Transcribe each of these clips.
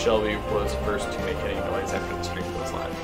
Shelby was first to make any noise after the stream goes live.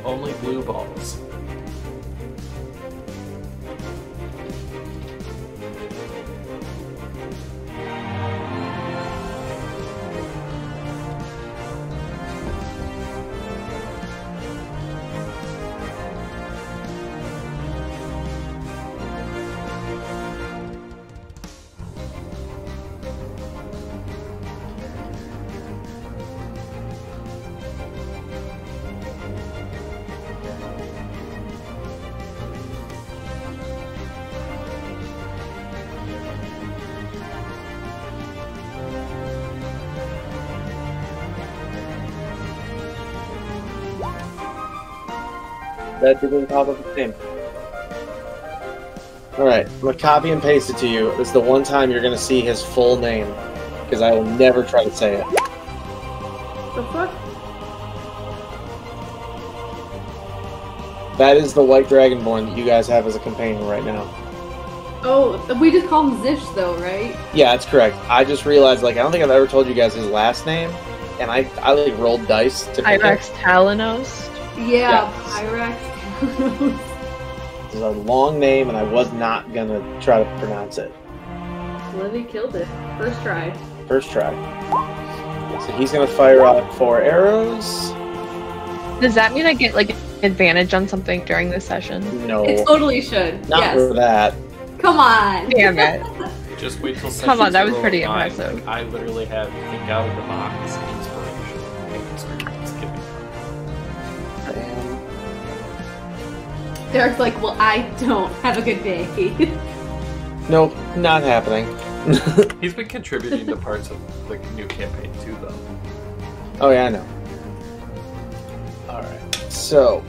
Only blue balls. That didn't pop up the same. Alright, I'm going to copy and paste it to you. This is the one time you're going to see his full name, because I will never try to say it. The fuck? That is the white dragonborn that you guys have as a companion right now. Oh, we just call him Zish though, right? Yeah, that's correct. I just realized, like, I don't think I've ever told you guys his last name, and I like rolled dice to pick Pyrex it. Talanos. Yeah, Yes. Pyrex. It's a long name, and I was not gonna try to pronounce it. Livy killed it. First try. First try. So he's gonna fire out 4 arrows. Does that mean I get like advantage on something during this session? No, It totally should. not Yes. for that. Come on. Damn it. Just wait till Come on, that was sessions pretty roll by. impressive. Like, I literally have think out of the box inspiration and experience giving. Damn. Derek's like, well, I don't. Have a good day. Nope, not happening. He's been contributing to parts of the new campaign too, though. Oh yeah, I know. Alright, so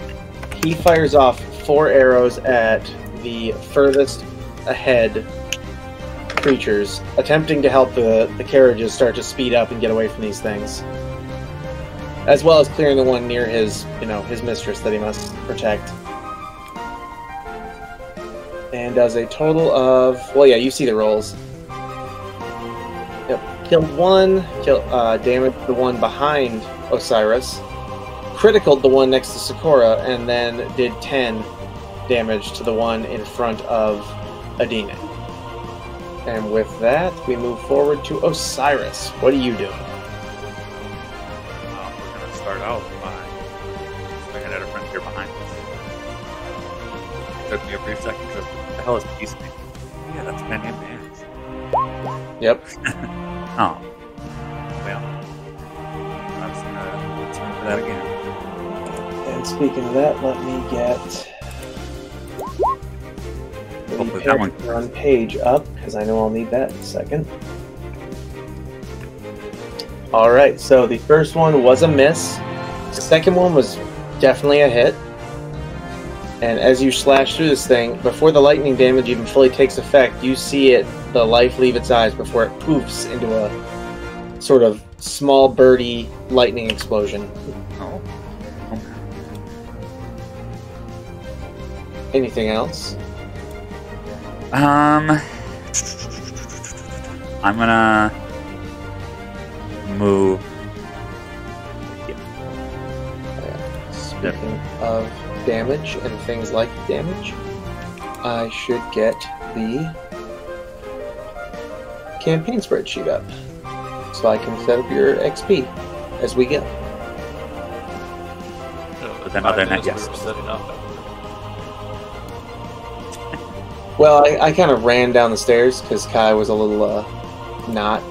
he fires off 4 arrows at the furthest ahead creatures, attempting to help the carriages start to speed up and get away from these things. As well as clearing the one near his, his mistress that he must protect. And does a total of, well, yeah, you see the rolls. Yep, killed 1, damaged the one behind Osiris, criticaled the one next to Sakura, and then did 10 damage to the one in front of Adina. And with that, we move forward to Osiris. What are you doing? We're going to start out by looking at a friend here behind us. It took me a brief second to hell is peace? Yeah, that's been advanced. Yep. Oh. Well. I was gonna turn for that again. And speaking of that, let me get Hopefully that one. Paragon page up, because I know I'll need that in a second. Alright, so the first one was a miss. The second one was definitely a hit. And as you slash through this thing, before the lightning damage even fully takes effect, you see the life leave its eyes before it poofs into a sort of small birdie lightning explosion. Oh. Okay. Anything else? I'm gonna move. Speaking of damage and things like damage, I should get the campaign spreadsheet up so I can set up your XP as we go. But then other than that, yes. Setting up. Well, I kind of ran down the stairs because Kai was a little not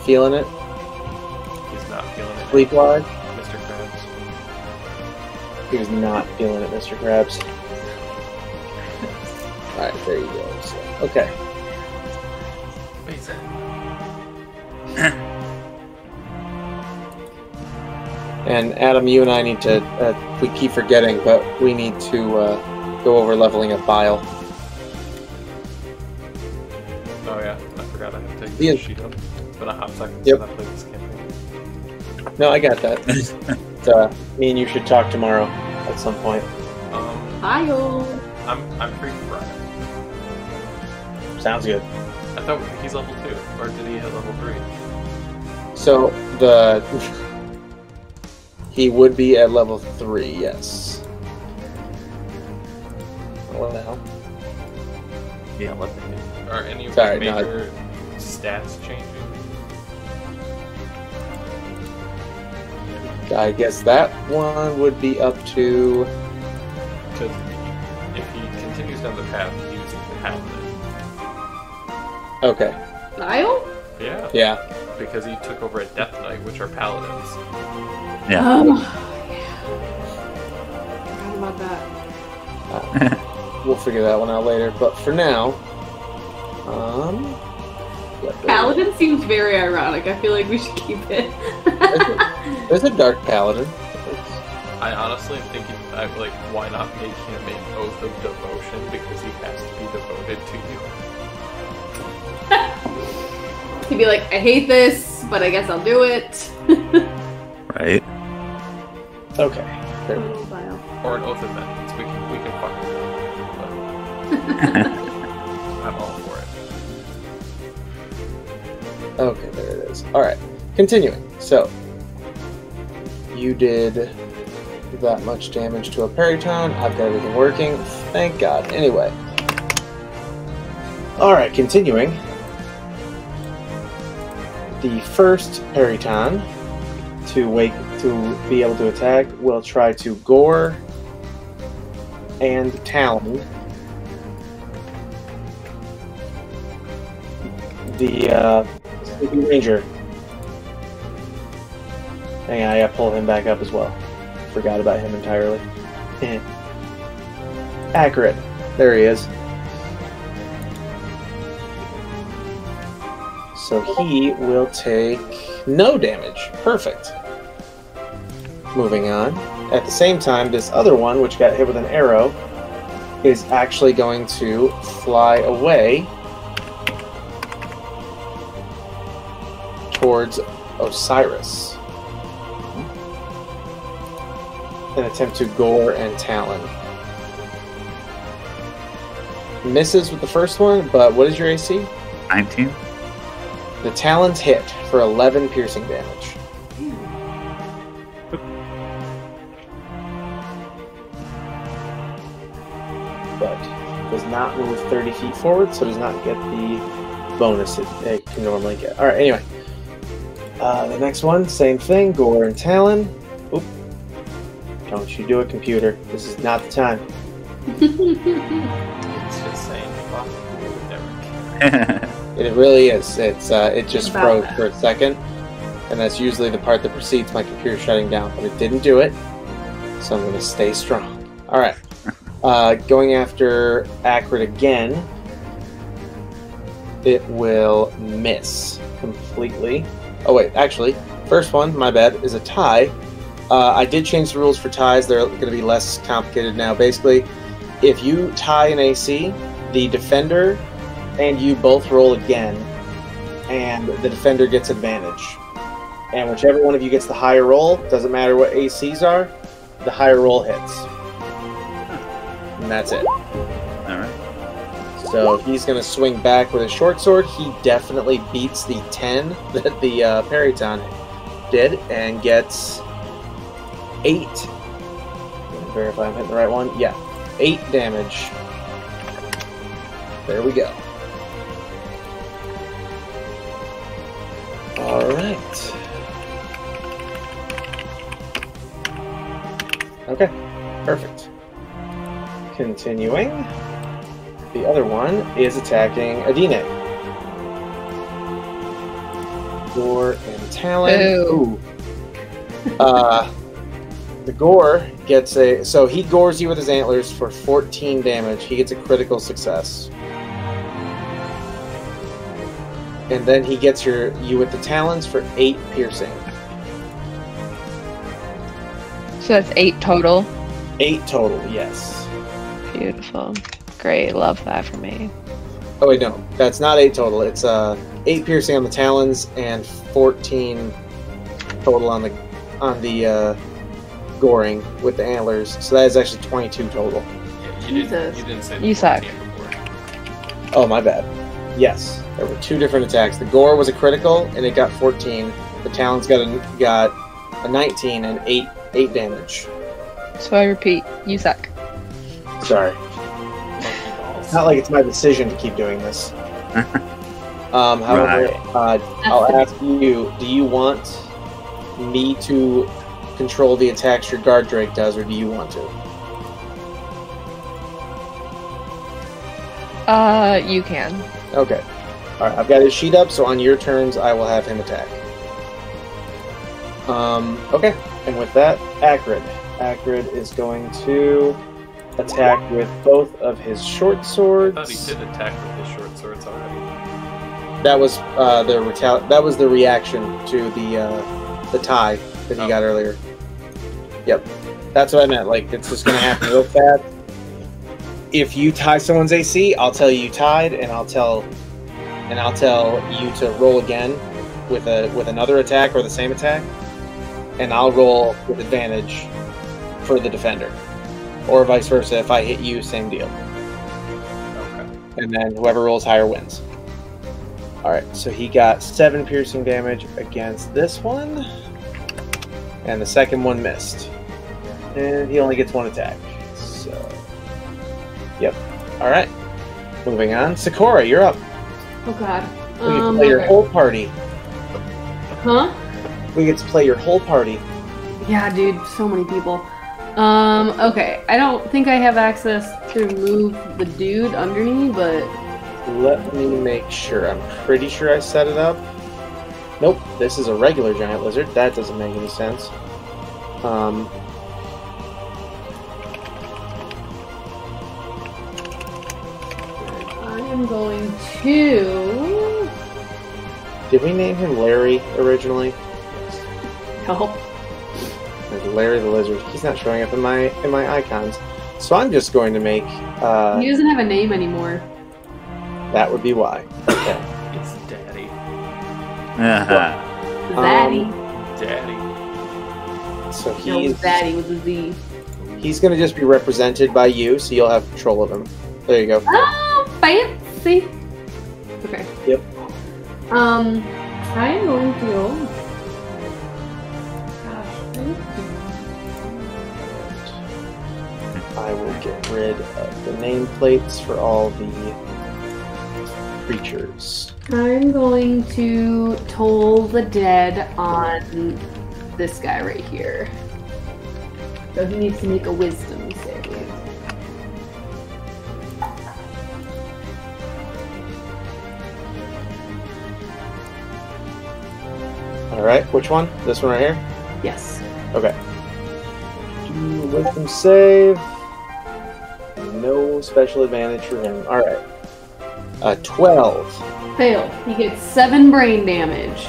feeling it. He's not feeling it. Sleep-wise, Mr. Krabs. he was not feeling it, Mr. Krabs. Alright, there you go. So, okay. Amazing. And Adam, you and I need to, we keep forgetting, but we need to go over leveling up Bile. Oh yeah, I forgot I had to take Yeah. the sheet up. It's been a hot second Yep. since I played this campaign. No, I got that. Me and you should talk tomorrow at some point. Hi-yo. I'm free Friday. Sounds good. I thought he's level 2, or did he hit level 3? So, he would be at level 3, yes. What the hell? Yeah, let me. Are any of Sorry, his no, major stats changing? I guess that one would be up to... Because if he continues down the path, he uses the paladin. Okay, Niall? Yeah. yeah. Because he took over a Death Knight, which are paladins. Yeah. Yeah. Forgot about that. We'll figure that one out later, but for now... Paladin seems very ironic. I feel like we should keep it. There's a dark paladin. I honestly am thinking, why not make him an oath of devotion because he has to be devoted to you. He'd be like, I hate this, but I guess I'll do it. Right. Okay. There. Oh, wow. Or an oath of vengeance. We can fucking do it. But I'm all for it. Okay, there it is. Alright, continuing. So, you did that much damage to a Periton. I've got everything working. Thank God. Anyway. Alright, continuing. The first Periton to be able to attack will try to gore and talon the Sleeping Ranger. Hang on, I gotta pull him back up as well. Forgot about him entirely. Accurate. There he is. So he will take no damage. Perfect. Moving on. At the same time, this other one, which got hit with an arrow, is actually going to fly away towards Osiris and attempt to gore and talon. Misses with the first one, but what is your AC? 19. The talons hit for 11 piercing damage. But does not move 30 feet forward, so does not get the bonus it can normally get. Alright, anyway. The next one, same thing, gore and talon. Oop. Don't you do it, computer. This is not the time. It's just saying, fuck. It really is. It just About froze that. for a second, and that's usually the part that precedes my computer shutting down. But it didn't do it, so I'm going to stay strong. All right, going after Acrid again. It will miss completely. Oh wait, actually, first one, my bad, is a tie. I did change the rules for ties. They're going to be less complicated now. Basically, if you tie an AC, the defender and you both roll again, and the defender gets advantage. And whichever one of you gets the higher roll, doesn't matter what ACs are, the higher roll hits. And that's it. Alright. So he's going to swing back with a short sword. He definitely beats the 10 that the Periton did and gets 8. Let me verify I'm hitting the right one. Yeah, 8 damage. There we go. Alright. Okay, perfect. Continuing. The other one is attacking Adine. Gore and Talon. Ooh. The Gore gets a... So he gores you with his antlers for 14 damage. He gets a critical success. And then he gets you with the Talons for 8 piercing. So that's 8 total. 8 total, yes. Beautiful. Great. Love that for me. Oh wait, no. That's not 8 total. It's 8 piercing on the Talons and 14 total on the goring with the antlers. So that is actually 22 total. Yeah, Jesus. you didn't say You suck. 14 before. Oh, my bad. Yes, there were 2 different attacks. The Gore was a critical, and it got 14. The Talons got a 19 and 8 damage. So I repeat, you suck. Sorry. It's not like it's my decision to keep doing this. However, I'll ask you, do you want me to control the attacks your Guard Drake does, or do you want to? You can. Okay. Alright, I've got his sheet up, so on your turns, I will have him attack. Okay. And with that, Acrid. Acrid is going to attack with both of his short I swords. thought he did attack with his short swords already. That was the reaction to the tie that he got earlier. Yep. That's what I meant. Like, it's just gonna happen real fast. If you tie someone's AC, I'll tell you tied, and I'll tell you to roll again with another attack or the same attack, and I'll roll with advantage for the defender, or vice versa. If I hit you, same deal. Okay. And then whoever rolls higher wins. All right. So he got 7 piercing damage against this one, and the second one missed, and he only gets 1 attack. So, yep. All right. Moving on. Sakura, you're up. Oh god. We get to play your Okay. whole party. Huh? We get to play your whole party. Yeah, dude, so many people. Okay. I don't think I have access to move the dude under me, but Let me make sure. I'm pretty sure I set it up. Nope, this is a regular giant lizard. That doesn't make any sense. I am going to Did we name him Larry originally? help. There's Larry the lizard. He's not showing up in my icons. So I'm just going to make He doesn't have a name anymore. that would be why. Okay. It's Daddy. Zaddy. Daddy. So No, he's Zaddy with a Z. he's going to just be represented by you, so you'll have control of him. There you go. Oh, fancy. Okay. Yep. I'm going to go. Gosh, I will get rid of the nameplates for all the creatures. I'm going to toll the dead on this guy right here. So he needs to make a wisdom save. Alright, which one? This one right here? Yes. Okay. Do wisdom save. No special advantage for him. Alright. 12. Fail. He gets 7 brain damage.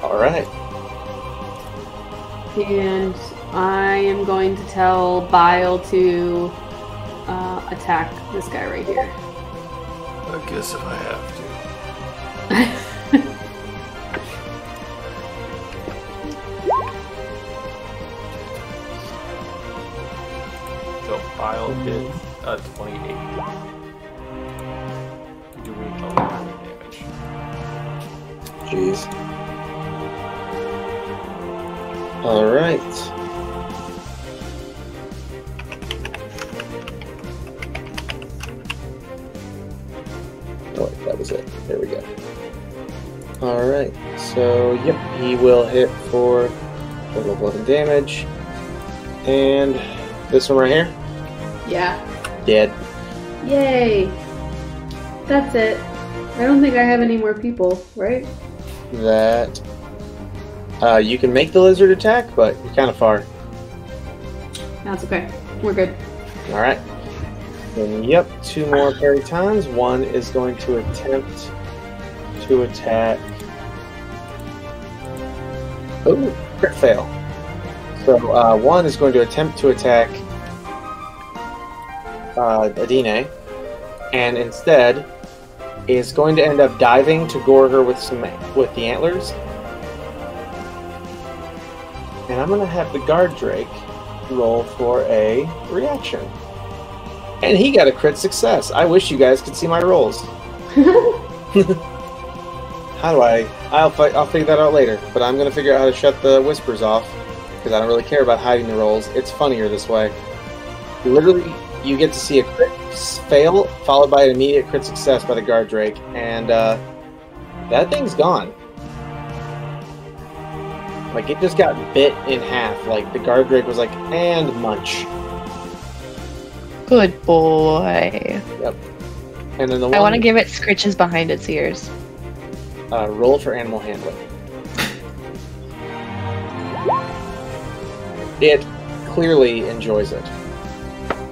Alright. And I am going to tell Bile to attack this guy right here. I guess if I have to. So Bile hit 28. Doing 11 damage. Jeez. Alright. Oh, wait, that was it. There we go. Alright, so, yep, he will hit for total of 11 damage. And this one right here? Yeah. Dead. Yay. That's it. I don't think I have any more people, right? That. You can make the lizard attack, but you're kind of far. That's okay. We're good. Alright. Then, yep, 2 more parry times. One is going to attempt to attack. Oh, crit fail. So, one is going to attempt to attack Adine, and instead is going to end up diving to gore her with the antlers. And I'm going to have the guard drake roll for a reaction. And he got a crit success. I wish you guys could see my rolls. How do I'll figure that out later. But I'm going to figure out how to shut the whispers off. Because I don't really care about hiding the rolls. It's funnier this way. Literally, you get to see a crit fail, followed by an immediate crit success by the guard drake. And that thing's gone. Like, it just got bit in half. Like, the guard drake was like, and munch. Good boy. Yep. And then the one... I want to give it scritches behind its ears. Roll for animal handling. It clearly enjoys it.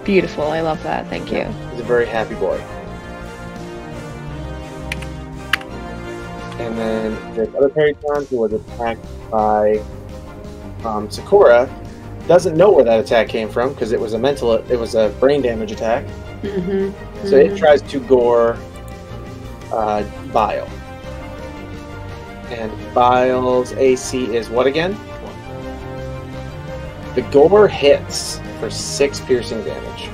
Beautiful. I love that. Thank you. He's a very happy boy. And then the other Paragon, who was attacked by Sakura, doesn't know where that attack came from because it was a brain damage attack. Mm-hmm. So it tries to gore Bile. And Bile's AC is what again? The gore hits for 6 piercing damage.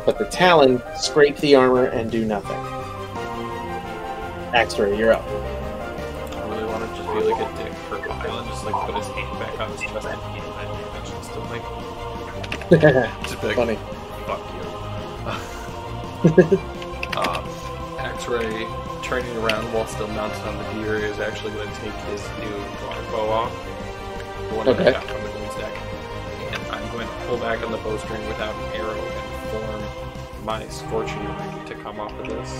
But the Talon scrape the armor and do nothing. X-Ray, you're up. I really want to just be like a dick for Bile and just like put his hand back on his chest and heal that damage instantly. Just be like, Funny. fuck you. X-Ray, turning around while still mounted on the deer, is actually going to take his new longbow off. The one that he got from the Queen's deck. And I'm going to pull back on the bowstring without an arrow and form my Scorching Ring to come off of this.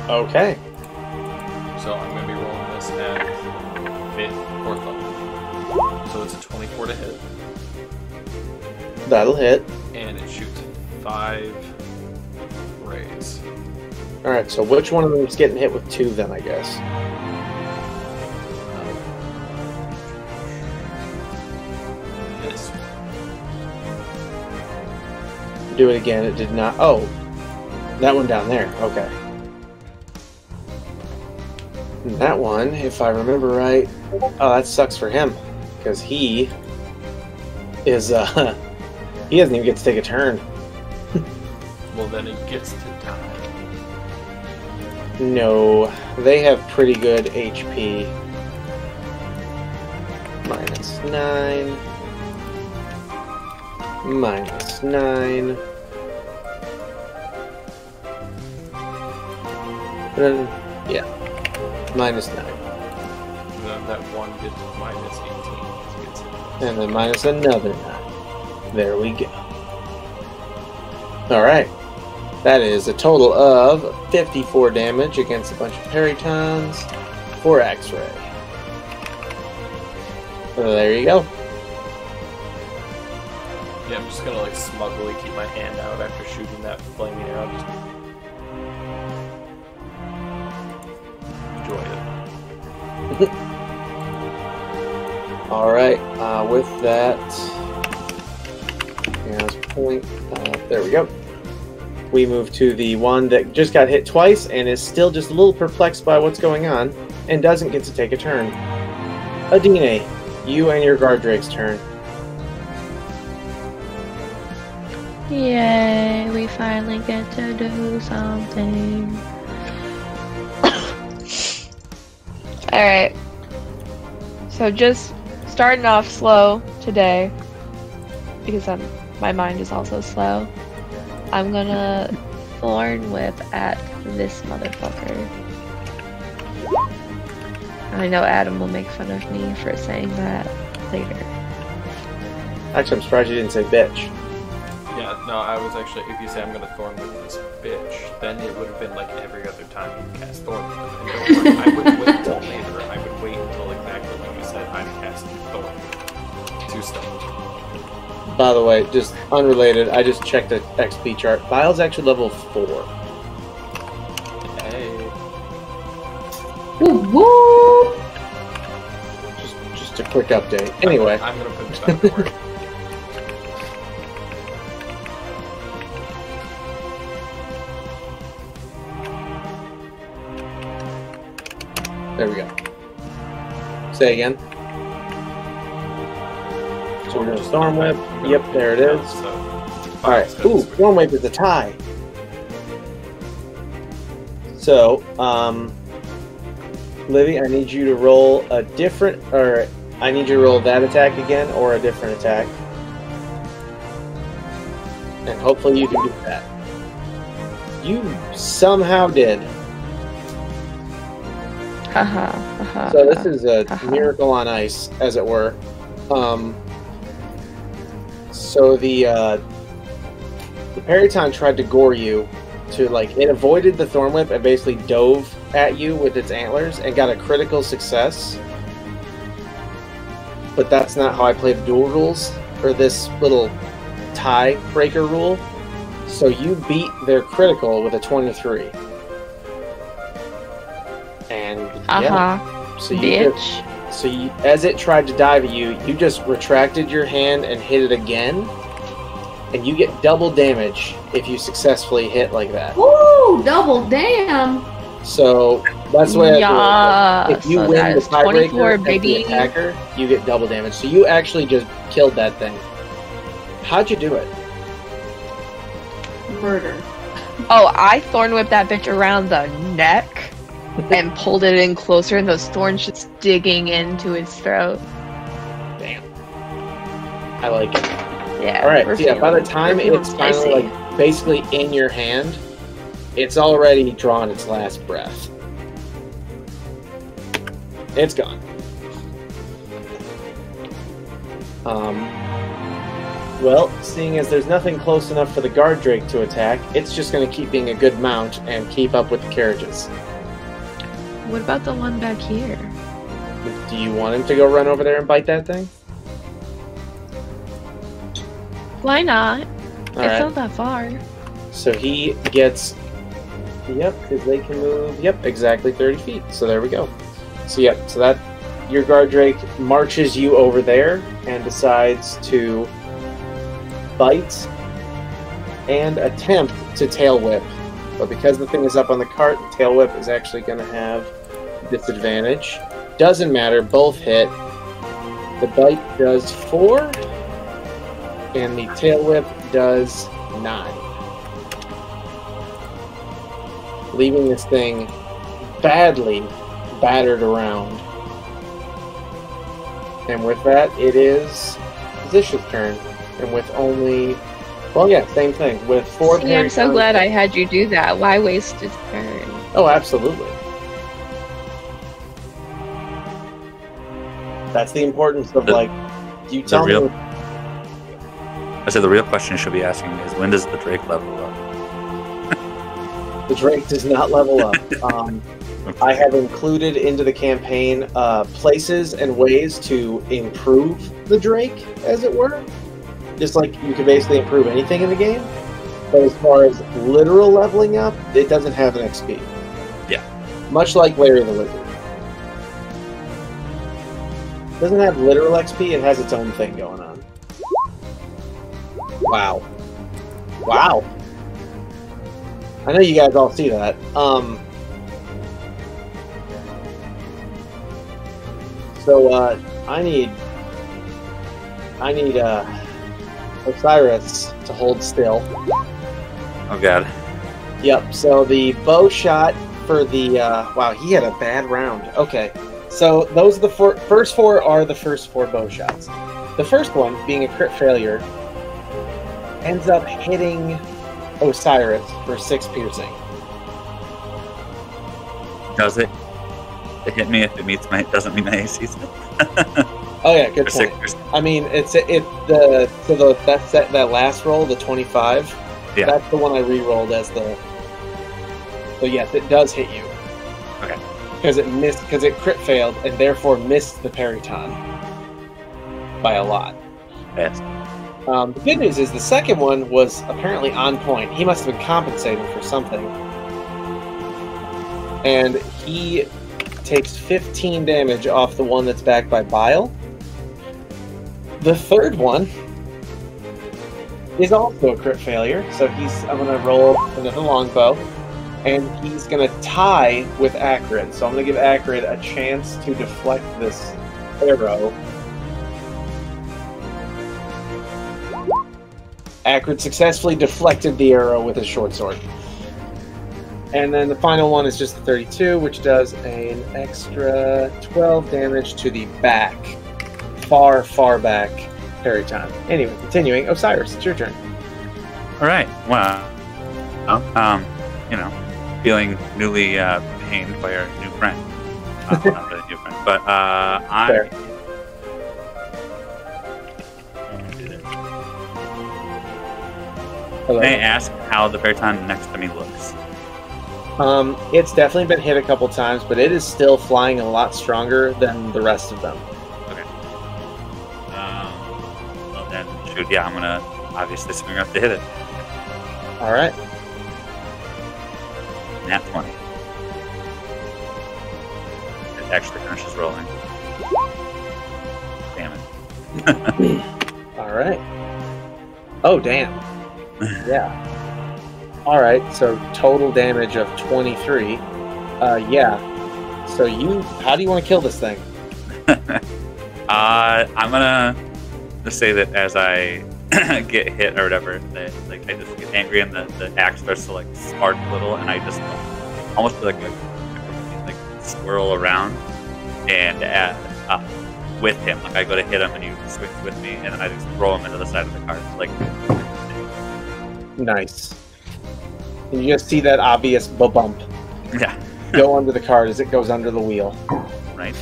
Okay. So I'm going to be rolling this at 5th, 4th level. So it's a 24 to hit. That'll hit. And it shoots 5 rays. Alright, so which one of them is getting hit with 2 then, I guess? This. Do it again, it did not. Oh, that one down there, okay. And that one, if I remember right, oh, that sucks for him. Because he is, he doesn't even get to take a turn. Well, then it gets to die. No, they have pretty good HP. -9. -9. Yeah. -9. And then that one gets -18. Gets it. And then minus another 9. There we go. Alright. That is a total of 54 damage against a bunch of Peritons for X-Ray. So there you go. Yeah, I'm just gonna like smugly keep my hand out after shooting that flaming arrow. Just enjoy it. Alright, with that, point, there we go. We move to the one that just got hit twice and is still just a little perplexed by what's going on and doesn't get to take a turn. Adine, you and your guard drake's turn. Yay, we finally get to do something. Alright. So just starting off slow today, because my mind is also slow. I'm gonna Thorn Whip at this motherfucker. I know Adam will make fun of me for saying that later. Actually, I'm surprised you didn't say bitch. Yeah, no, I was actually, if you say I'm gonna Thorn Whip this bitch, then it would have been like every other time you cast Thorn Whip. And don't worry, I wouldn't wait until later. I would wait until exactly when you said I'm casting Thorn Whip. 2 stones. By the way, just unrelated, I just checked the XP chart. Bile's actually level 4. Hey. Woo woo! Just a quick update. Anyway. I'm gonna put this back to work. There we go. Say again. So we're gonna Storm Whip. Yep, there it is. Alright. Ooh, Storm Whip is a tie. So, Livy, I need you to roll a different, or I need you to roll that attack again, or a different attack. And hopefully you can do that. You somehow did. So this is a miracle on ice, as it were. So the Periton tried to gore you to, like, it avoided the Thorn Whip and basically dove at you with its antlers and got a critical success. But that's not how I play the duel rules, or this little tie breaker rule. So you beat their critical with a 23. And yeah, so you just, as it tried to dive at you, you just retracted your hand and hit it again, and you get double damage if you successfully hit like that. Woo! Double damn! So that's the way I do it. If you so win the tiebreaker as baby. the attacker, you get double damage. So you actually just killed that thing. How'd you do it? Murder. Oh, I Thorn Whipped that bitch around the neck and pulled it in closer, and those thorns just digging into its throat. Damn. I like it. Yeah. Alright, so yeah, by the time it's finally, like, basically in your hand, it's already drawn its last breath. It's gone. Well, seeing as there's nothing close enough for the guard drake to attack, it's just going to keep being a good mount and keep up with the carriages. What about the one back here? Do you want him to go run over there and bite that thing? Why not? It's Alright. not that far. So he gets... Yep, because they can move... Yep, exactly 30 feet. So there we go. So yep, so that... Your guard drake marches you over there and decides to bite and attempt to tail whip. But because the thing is up on the cart, the tail whip is actually going to have disadvantage. Doesn't matter, both hit. The bite does 4, and the tail whip does 9. Leaving this thing badly battered around. And with that, it is Zish's turn. And with only... Well, yeah, same thing. With 4 See, I'm so glad I had you do that. Why waste his turn? Oh, absolutely. That's the importance of, like, you tell me... I said the real question you should be asking is, when does the Drake level up? The Drake does not level up. I have included into the campaign places and ways to improve the Drake, as it were. Just like you can basically improve anything in the game. But as far as literal leveling up, it doesn't have an XP. Yeah. Much like Larry the Lizard. It doesn't have literal XP, it has its own thing going on. Wow. Wow. I know you guys all see that. So, I need Osiris to hold still. Oh god. Yep, so the bow shot for the, wow, he had a bad round. Okay, so those are the first four are the first four bow shots. The first one, being a crit failure, ends up hitting Osiris for 6 piercing. Does it? It hit me if it meets my. Doesn't meet my AC. Oh yeah, good point. I mean, that last roll, the 25. Yeah. That's the one I re-rolled as the. So yes, it does hit you. Okay. Because it missed, because it crit failed, and therefore missed the periton by a lot. Yes. The good news is the second one was apparently on point. He must have been compensating for something, and he takes 15 damage off the one that's backed by bile. The third one is also a crit failure, so I'm going to roll another longbow, and he's going to tie with Acrid. So I'm going to give Acrid a chance to deflect this arrow. Acrid successfully deflected the arrow with his short sword. And then the final one is just the 32, which does an extra 12 damage to the back. Far, far back periton. Anyway, continuing. Osiris, it's your turn. Alright, well, feeling newly pained by our new friend. Not really new friend, but Fair. Hello. May I ask how the periton next to me looks? It's definitely been hit a couple times, but it is still flying a lot stronger than the rest of them. Okay. Well then, shoot, yeah, I'm gonna obviously swing up to hit it. Alright. Nat 20. It actually finishes rolling. Damn it. Alright. Oh, damn. Yeah. Alright, so total damage of 23. Yeah. So how do you want to kill this thing? I'm gonna just say that as I get hit or whatever, that like I just get angry and the axe starts to like spark a little, and I just almost feel like swirl around and with him. Like I go to hit him and he swings with me, and then I just throw him into the side of the cart. Like nice. And you just see that obvious bump. Yeah. Go under the cart as it goes under the wheel. Right.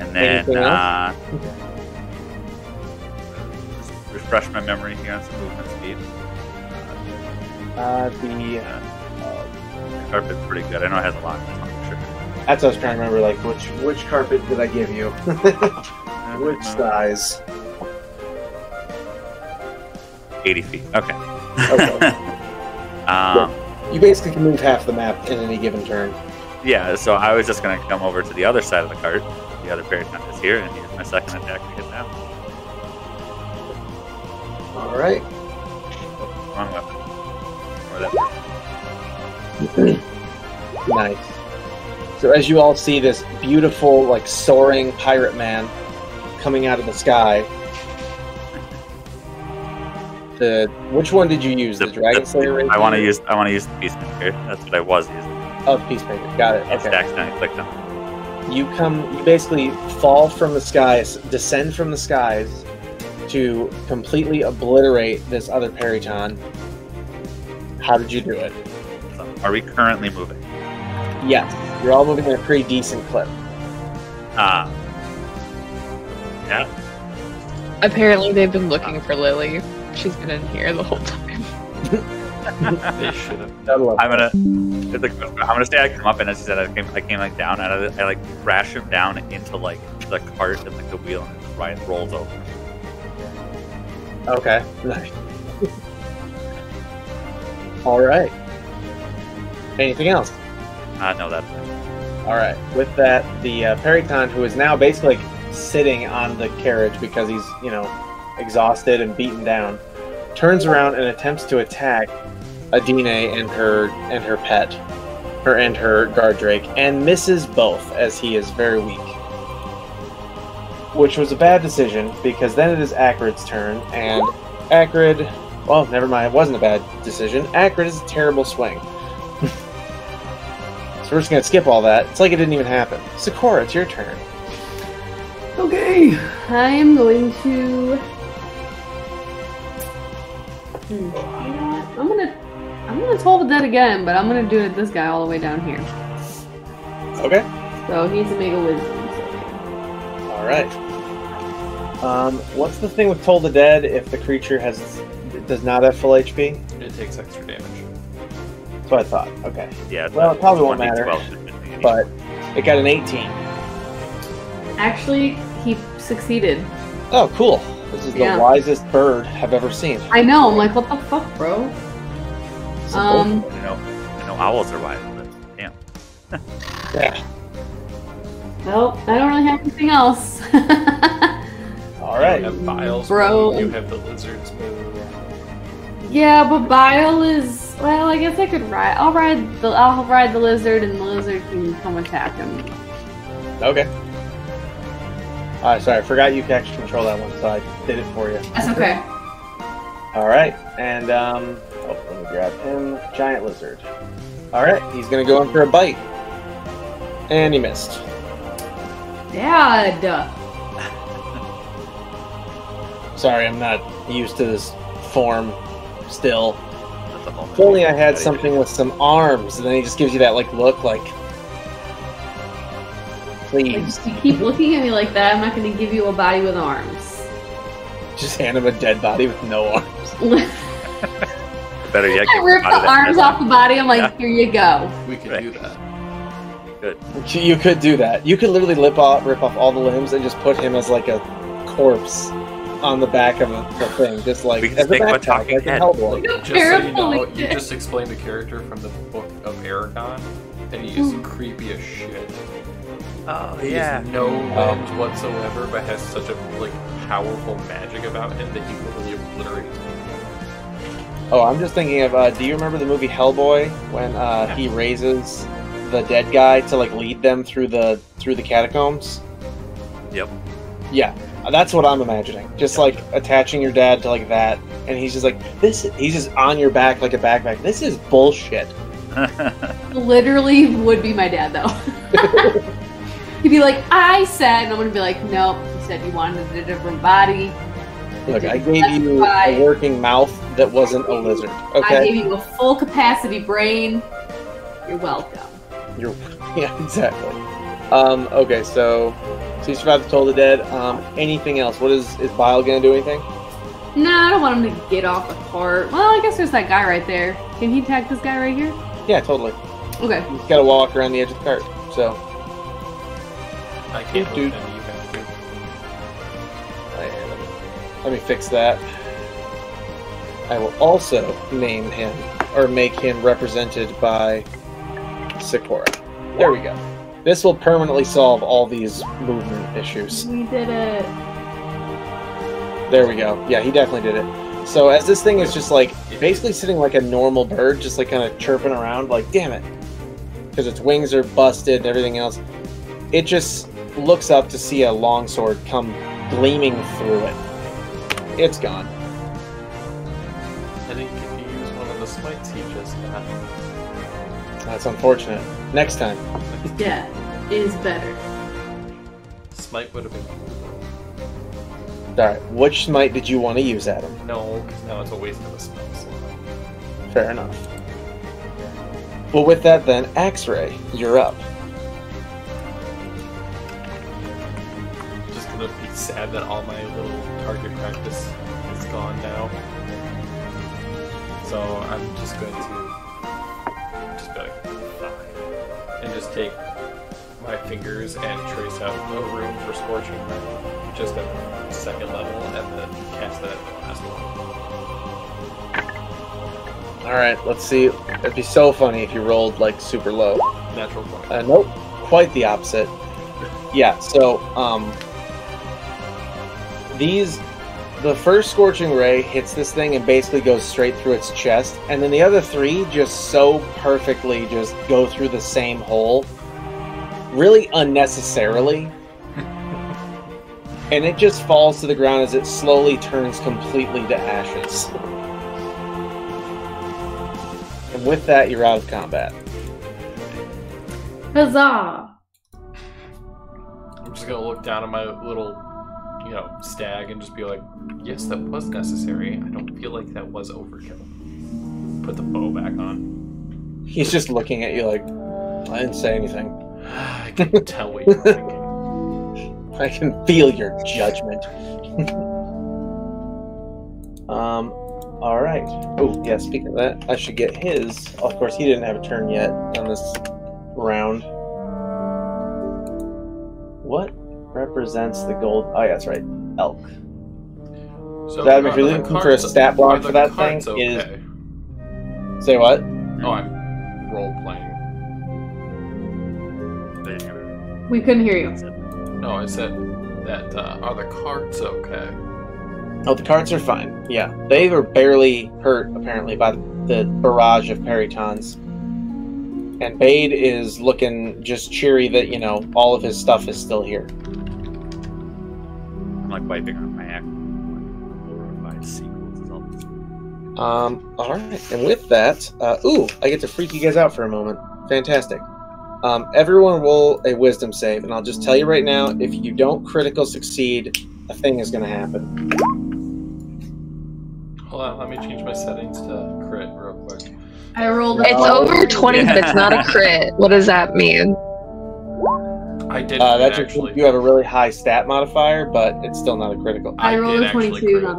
And then just refresh my memory here on some movement speed. The carpet's pretty good. I know it has a lot. I just want to make sure. That's what I was trying to remember. Like which carpet did I give you? Which size? 80 feet. Okay. Okay. You basically can move half the map in any given turn. Yeah, so I was just going to come over to the other side of the cart. The other periton is here, and use my second attack to hit that. Alright. Oh, wrong weapon. Or that person. Nice. So as you all see this beautiful, like, soaring pirate man coming out of the sky. Which one did you use? The Dragon Slayer? I want to use the Peacemaker. That's what I was using. Oh, Peacemaker. Got it. I Okay. accidentally clicked on it. You basically fall from the skies, descend from the skies to completely obliterate this other periton. How did you do it? So, are we currently moving? Yes. You're all moving at a pretty decent clip. Yeah. Apparently they've been looking for Lily. She's been in here the whole time. They should have. I'm gonna say I come up and as you said, I came like down and I like crash him down into like the cart and like the wheel and the ride rolls over. Okay, nice. All right. Anything else? No, that's All right. With that, the Periton, who is now basically like sitting on the carriage because he's, exhausted and beaten down, turns around and attempts to attack Adine and her pet, and her guard drake, and misses both as he is very weak. Which was a bad decision because then it is Acrid's turn, and Acrid, well, never mind, it wasn't a bad decision. Acrid is a terrible swing. So we're just gonna skip all that. It's like it didn't even happen. Sakura, it's your turn. Okay, I am going to. I'm gonna toll the dead again, but I'm gonna do it at this guy all the way down here. Okay. So he needs to make a wisdom save. All right. What's the thing with Toll the Dead if the creature does not have full HP? It takes extra damage. That's what I thought. Okay. yeah. Well, it probably won't matter, 12. but it got an 18. Actually, he succeeded. Oh, cool. This is the wisest bird I've ever seen. I know. I'm like, what the fuck, bro? I know owls are wise, but damn. Yeah. Well, I don't really have anything else. All right. You have Biles, Bro. You have the lizard's move. Yeah, but Bile is. Well, I guess I could ride. I'll ride the lizard, and the lizard can come attack him. Okay. Sorry, I forgot you could actually control that one, so I did it for you. That's okay. All right, and let me grab him. Giant lizard. All right, he's gonna go in for a bite, and he missed. Dad. Sorry, I'm not used to this form still. That's a whole If only I had something with some arms, and then he just gives you that look like, please. Like, you keep looking at me like that, I'm not going to give you a body with arms. Just hand him a dead body with no arms. Better yet, I rip the arms off the body, I'm like, here you go. We could do that. Good. You could do that. You could literally rip off all the limbs and just put him as like a corpse on the back of the thing, just like We can as just a make a backpack, talking like a head. Hellboy. Just so you know, you just explained the character from the book of Aragon, and he is creepy as shit. Oh He has no limbs whatsoever, but has such a powerful magic about him that he literally obliterates people. Oh, I'm just thinking of. Do you remember the movie Hellboy when he raises the dead guy to lead them through the catacombs? Yep. Yeah, that's what I'm imagining. Just attaching your dad to that, and he's just this. He's just on your back like a backpack. This is bullshit. Literally would be my dad, though. He'd be like, I said, and I'm going to be like, nope, you said you wanted a different body. Look, I gave you a working mouth that wasn't a lizard. Okay. I gave you a full capacity brain. You're welcome. Yeah, exactly. Okay, so you survived the Toll the Dead. Anything else? What is Bile gonna do anything? No, I don't want him to get off the cart. Well, I guess there's that guy right there. Can he attack this guy right here? Yeah, totally. Okay. He's gotta walk around the edge of the cart. So I can't move him, you have let me fix that. I will also name him or make him represented by Sakura. There we go. This will permanently solve all these movement issues. We did it. There we go. Yeah, he definitely did it. So as this thing is just basically sitting like a normal bird, just kind of chirping around, damn it. Because its wings are busted and everything else. It just looks up to see a longsword come gleaming through it. It's gone. I think if you use one of the smites he just got. That's unfortunate. Next time. Death is better. Smite would have been cool. Alright, which smite did you want to use, Adam? No, because now it's a waste of a spell slot. Fair enough. Well, with that then, X-Ray, you're up. Just gonna be sad that all my little target practice is gone now. So I'm just going to just be like, and just take my fingers and trace out a room for Scorching Ray, just at the second level, and then cast that at the last one. Alright, let's see. It'd be so funny if you rolled, like, super low. Natural 20. Nope. Quite the opposite. Yeah, so, the first Scorching Ray hits this thing and basically goes straight through its chest, and then the other three just so perfectly just go through the same hole, really unnecessarily, and it just falls to the ground as it slowly turns completely to ashes. And with that, you're out of combat. Huzzah! I'm just gonna look down at my little, stag and just be like, yes, that was necessary. I don't feel like that was overkill. Put the bow back on. He's just looking at you like, I didn't say anything. I can tell what you're thinking. I can feel your judgment. Alright. Oh, yeah, speaking of that, I should get his. Of course, he didn't have a turn yet on this round. What represents the gold? Oh, yeah, that's right. Elk. So That, if you're looking for a stat block for that thing, okay? is... Say what? Oh, I'm role-playing. We couldn't hear you. No, I said that, are the cards okay? Oh, the cards are fine. Yeah. They were barely hurt, apparently, by the barrage of peritons. And Bade is looking just cheery that, all of his stuff is still here. I'm like wiping on my act. Alright. And with that, I get to freak you guys out for a moment. Fantastic. Everyone roll a wisdom save, and I'll just tell you right now, if you don't critical succeed, a thing is going to happen. Hold on, let me change my settings to crit real quick. I rolled It's over 20, but it's not a crit. What does that mean? I did That's actually. you have a really high stat modifier, but it's still not a critical. I rolled did a actually 22. crit.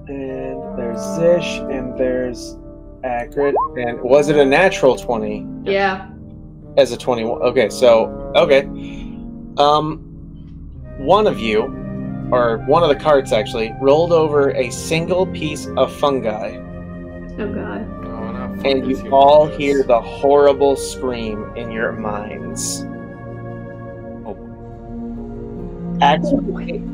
And there's Zish, and there's Accurate. And was it a natural 20? Yeah. As a 21. Okay, so, okay. One of you, or one of the carts actually, rolled over a single piece of fungi. Oh god. Oh, not fuck And with you you all with hear this. the horrible scream in your minds. Oh, Axel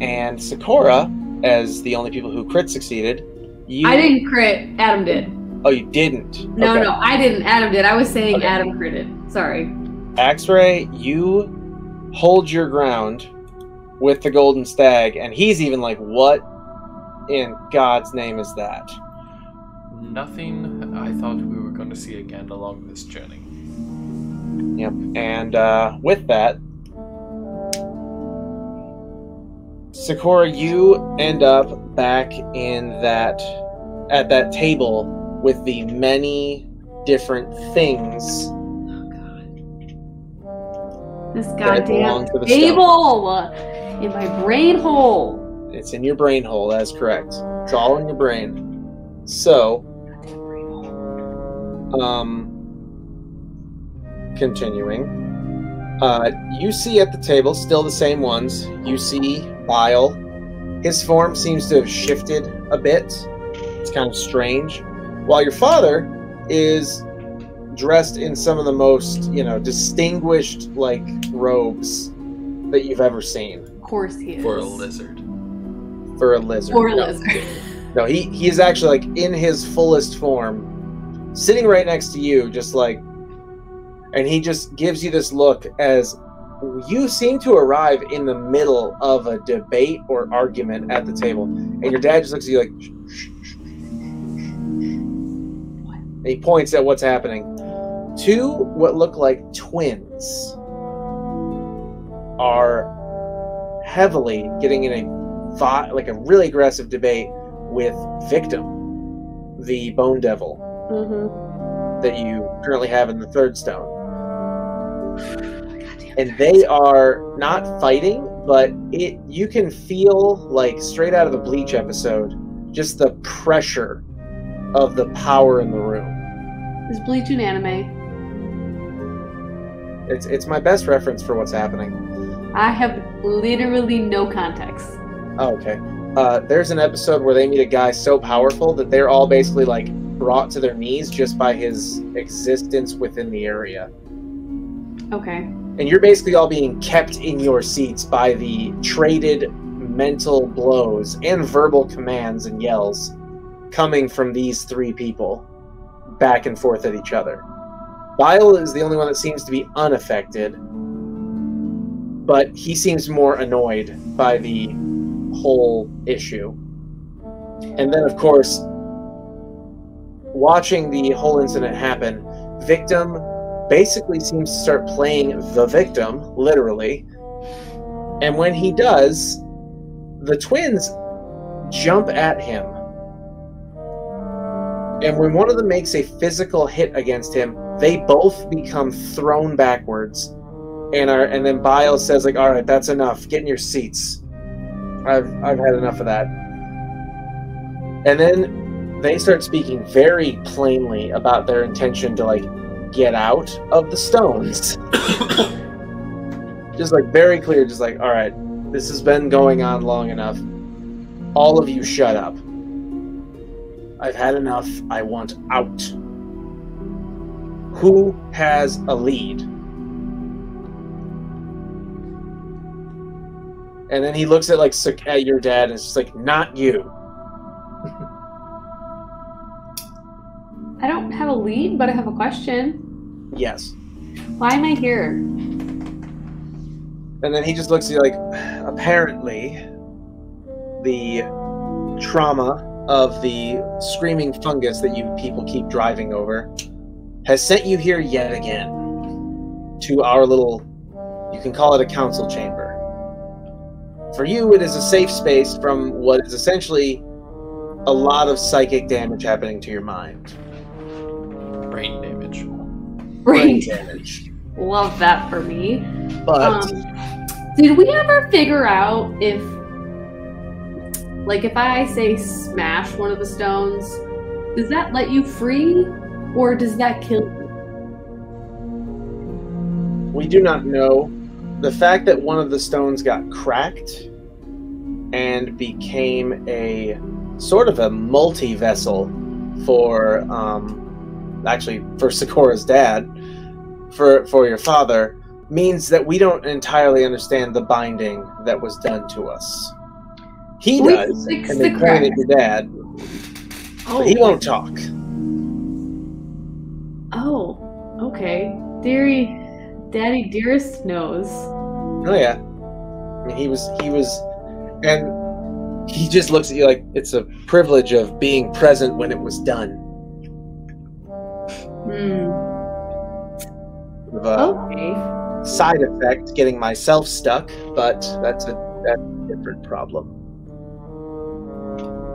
and Sakura, as the only people who crit succeeded, you... I didn't crit. Adam did. Oh, you didn't? No, Okay. no, I didn't. Adam did. I was saying Okay. Adam critted. Sorry. X-Ray, you hold your ground with the golden stag, and he's even like, what in God's name is that? Nothing I thought we were going to see again along this journey. Yep. And with that, Sakura, you end up back at that table with the many different things. This That belong goddamn to the table in my brain hole. It's in your brain hole, that's correct. It's all in your brain. So, continuing. You see at the table, still the same ones. You see Bile. His form seems to have shifted a bit. It's kind of strange. While your father is dressed in some of the most, distinguished, robes that you've ever seen. Of course he is. For a lizard. For a lizard. For a No. lizard. No, he is actually, in his fullest form, sitting right next to you, just and he just gives you this look as you seem to arrive in the middle of a debate or argument at the table, and your dad just looks at you like, shh, shh, shh. And he points at what's happening. Two what look like twins are heavily getting in a really aggressive debate with Victim, the Bone Devil that you currently have in the third stone. And they are not fighting, but you can feel, straight out of the Bleach episode, just the pressure of the power in the room. Is Bleach an anime? It's my best reference for what's happening. I have literally no context. Oh, okay. There's an episode where they meet a guy so powerful that they're all basically like brought to their knees just by his existence within the area. Okay. And you're basically all being kept in your seats by the traded mental blows and verbal commands and yells coming from these three people back and forth at each other. Bile is the only one that seems to be unaffected, but he seems more annoyed by the whole issue. And then, of course, watching the whole incident happen, Victim basically seems to start playing the victim, literally. And when he does, the twins jump at him. And when one of them makes a physical hit against him, they both become thrown backwards. And then Bile says, like, all right, that's enough. Get in your seats. I've had enough of that. And then they start speaking very plainly about their intention to, like, get out of the stones. Just, like, very clear, just like, all right, this has been going on long enough. All of you shut up. I've had enough. I want out. Who has a lead? And then he looks at at your dad and it's just like, not you. I don't have a lead, but I have a question. Yes. Why am I here? And then he just looks at you like, apparently, the trauma of the screaming fungus that you people keep driving over has sent you here yet again to our little, you can call it a council chamber. For you, it is a safe space from what is essentially a lot of psychic damage happening to your mind. Brain damage. Brain damage. Love that for me. But did we ever figure out if, like, if I say smash one of the stones, does that let you free, or does that kill you? We do not know. The fact that one of the stones got cracked and became a sort of a multi-vessel for, actually for Sakura's dad, for your father, means that we don't entirely understand the binding that was done to us. He does, and they point at your dad, but he won't talk. Oh, okay. Daddy Dearest knows. Oh yeah. I mean, he was, and he just looks at you like it's a privilege of being present when it was done. Okay. Side effect, getting myself stuck, but that's a different problem.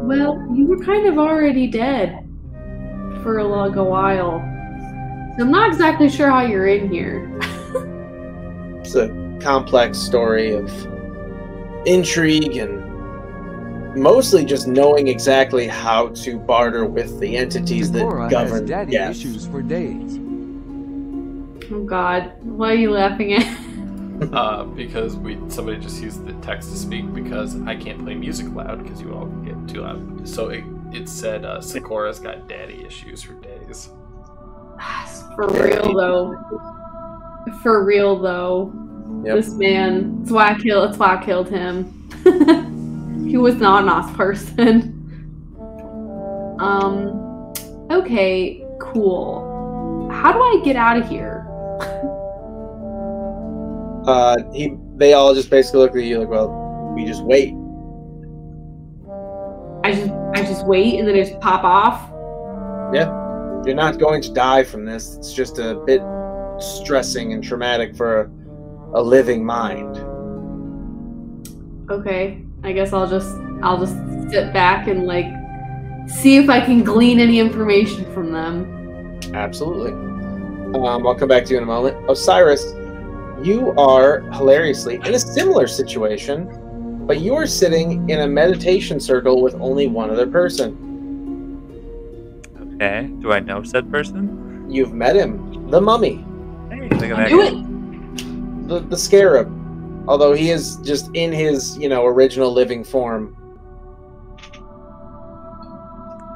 Well, you were kind of already dead for a while. So I'm not exactly sure how you're in here. It's a complex story of intrigue and mostly just knowing exactly how to barter with the entities that govern daddy issues for days. Oh God, why are you laughing at? Because somebody just used the text to speak because I can't play music loud because you all get too loud. So it said Sakura's got daddy issues for days. For real though. Yep. This man, that's why I killed him. He was not a nice person. Okay, cool. How do I get out of here? They all just basically look at you like, well, we just wait. I just wait and then I just pop off? Yeah. You're not going to die from this. It's just a bit stressing and traumatic for a living mind. Okay. I guess I'll just sit back and like see if I can glean any information from them. Absolutely. I'll come back to you in a moment. Osiris, you are hilariously in a similar situation but you are sitting in a meditation circle with only one other person. Okay. Do I know said person? You've met him, the mummy, Hey, look at that. Do guy. it. the scarab. Although he is just in his, original living form.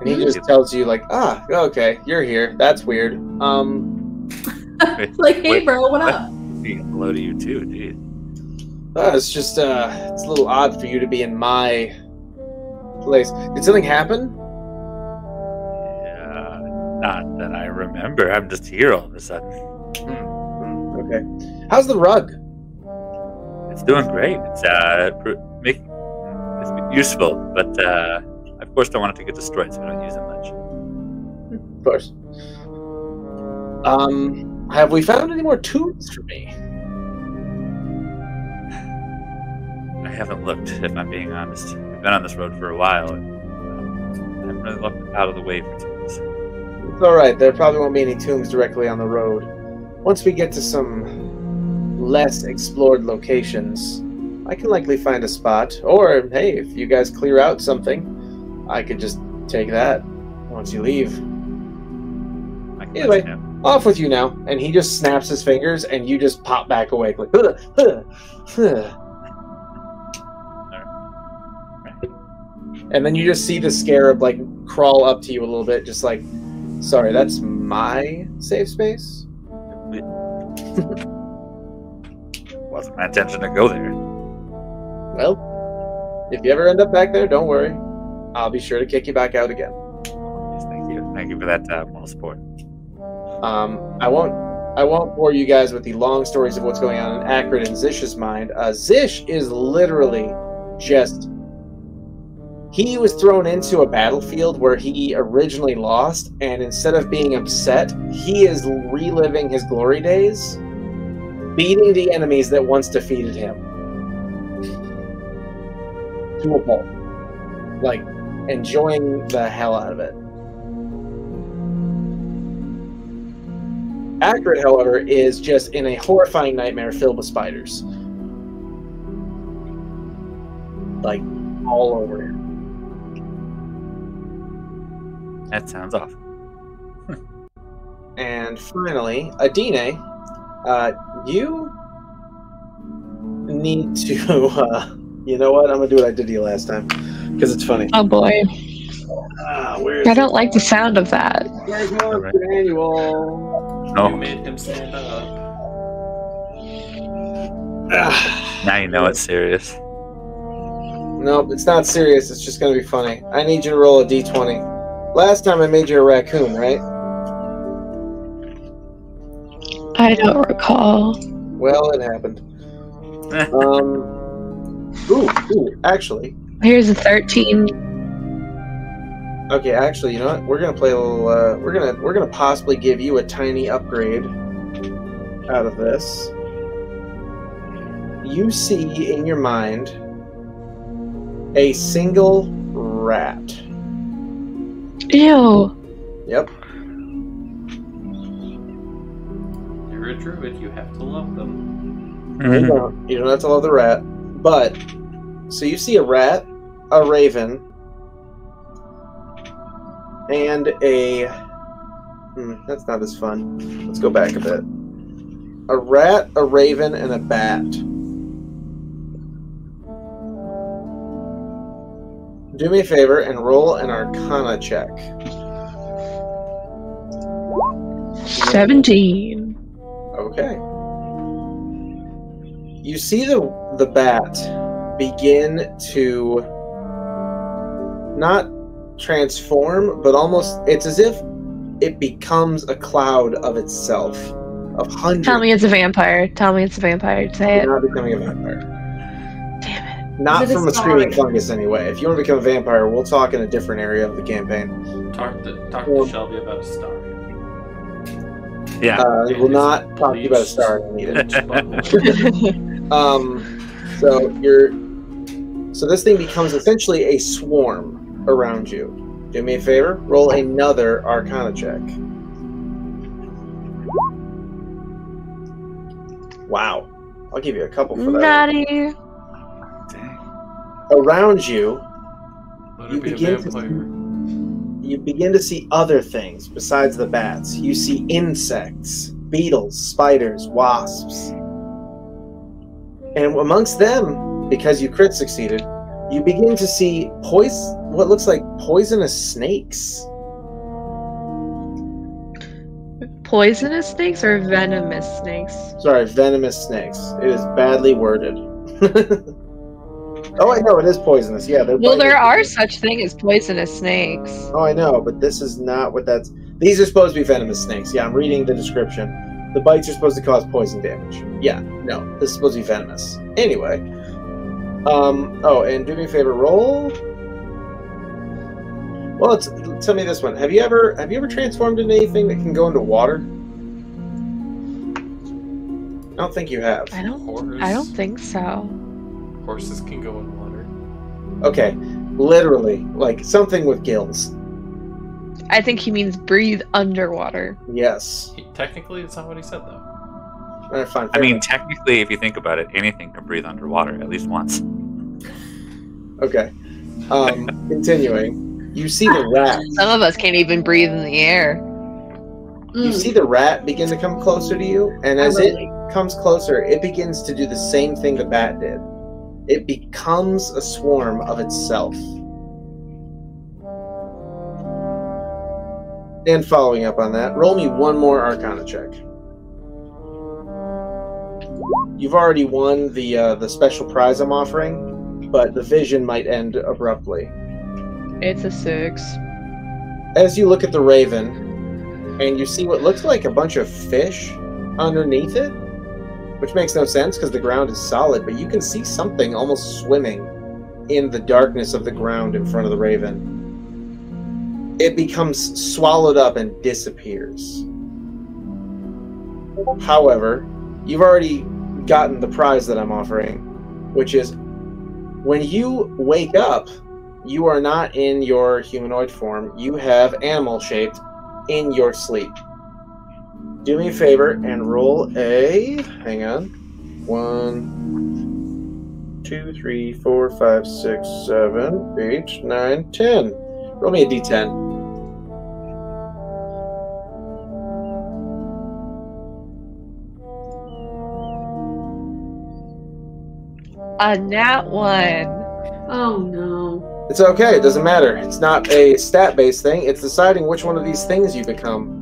And he just tells you, like, okay, you're here. That's weird. Like, hey, Wait, bro, what up? Hello to you too, dude. It's just, it's a little odd for you to be in my place. Did something happen? Yeah, not that I remember. I'm just here all of a sudden. Okay. How's the rug? It's doing great. It's it's useful, but of course don't want it to get destroyed, so we don't use it much. Of course. Have we found any more tombs for me? I haven't looked, if I'm being honest. We've been on this road for a while, and I haven't really looked out of the way for tombs. It's alright, there probably won't be any tombs directly on the road. Once we get to some less explored locations, I can likely find a spot. Or, hey, if you guys clear out something, I could just take that once you leave. I can Anyway. let you know. Off with you now. And he just snaps his fingers, and you just pop back awake. Like, And then you just see the scarab, like, crawl up to you a little bit, just like, sorry, that's my safe space? Wasn't my intention to go there. Well, if you ever end up back there, don't worry. I'll be sure to kick you back out again. Yes, thank you. Thank you for that moral support. I won't bore you guys with the long stories of what's going on in Akron and Zish's mind. Zish is literally just... He was thrown into a battlefield where he originally lost, and instead of being upset, he is reliving his glory days, beating the enemies that once defeated him. To a pulp. Like, enjoying the hell out of it. Akron, however, is just in a horrifying nightmare filled with spiders. Like, all over here. That sounds awful. And finally, Adine, you need to, you know what? I'm going to do what I did to you last time, because it's funny. Oh boy. Where's I don't like the sound of that. Where's Monster Manual? You No, made him stand up. now you know it's serious. Nope, it's not serious. It's just going to be funny. I need you to roll a d20. Last time I made you a raccoon, right? I don't recall. Well, it happened. Actually. Here's a 13. Okay, actually, you know what? We're gonna play a little. We're gonna possibly give you a tiny upgrade out of this. You see in your mind a single rat. Ew. Yep. You're a druid, you have to love them. You don't have to love the rat, but so you see a rat, a raven, and a. That's not as fun. Let's go back a bit. A rat, a raven, and a bat. Do me a favor and roll an Arcana check. 17. Okay. You see the bat begin to not transform, but almost, it's as if it becomes a cloud of itself. Of hundreds. Tell me it's a vampire. Tell me it's a vampire. Say it. Not becoming a vampire. Damn it. Not Is it from a a screaming star? fungus anyway. If you want to become a vampire, we'll talk in a different area of the campaign. Talk to Shelby about a star. Yeah. We'll not talk to you about a star. So this thing becomes essentially a swarm around you. Do me a favor, roll another Arcana check. Wow. I'll give you a couple for that. Naughty. Dang. around you, Let You it be a begin to- vampire. you begin to see other things besides the bats. You see insects, beetles, spiders, wasps. And amongst them, because you crit succeeded, you begin to see what looks like poisonous snakes. Poisonous snakes or venomous snakes? Sorry, venomous snakes. It is badly worded. Oh, I know, it is poisonous. Yeah, they're Well, there are biting. such thing as poisonous snakes. Oh, I know, but this is not what that's... These are supposed to be venomous snakes. Yeah, I'm reading the description. The bites are supposed to cause poison damage. Yeah, no, this is supposed to be venomous. Anyway. Oh, and do me a favor, roll... Well, tell me this one. Have you ever transformed into anything that can go into water? I don't think you have. I don't think so. Horses can go in water. Okay, literally, like something with gills. I think he means breathe underwater. Yes. Technically, it's not what he said, though. All right, fine. I mean, technically, if you think about it, anything can breathe underwater at least once. Okay. Continuing. You see the rat. Some of us can't even breathe in the air. You see the rat begin to come closer to you, and as it comes closer, it begins to do the same thing the bat did. It becomes a swarm of itself. And following up on that, roll me one more Arcana check. You've already won the special prize I'm offering, but the vision might end abruptly. It's a 6. As you look at the raven, and you see what looks like a bunch of fish underneath it, which makes no sense because the ground is solid, but you can see something almost swimming in the darkness of the ground in front of the raven. It becomes swallowed up and disappears. However, you've already gotten the prize that I'm offering, which is when you wake up, you are not in your humanoid form. You have animal-shaped in your sleep. Do me a favor and roll a... Hang on. 1, 2, 3, 4, 5, 6, 7, 8, 9, 10. Roll me a d10. A nat 1. Oh no. It's okay, it doesn't matter. It's not a stat-based thing, it's deciding which one of these things you become.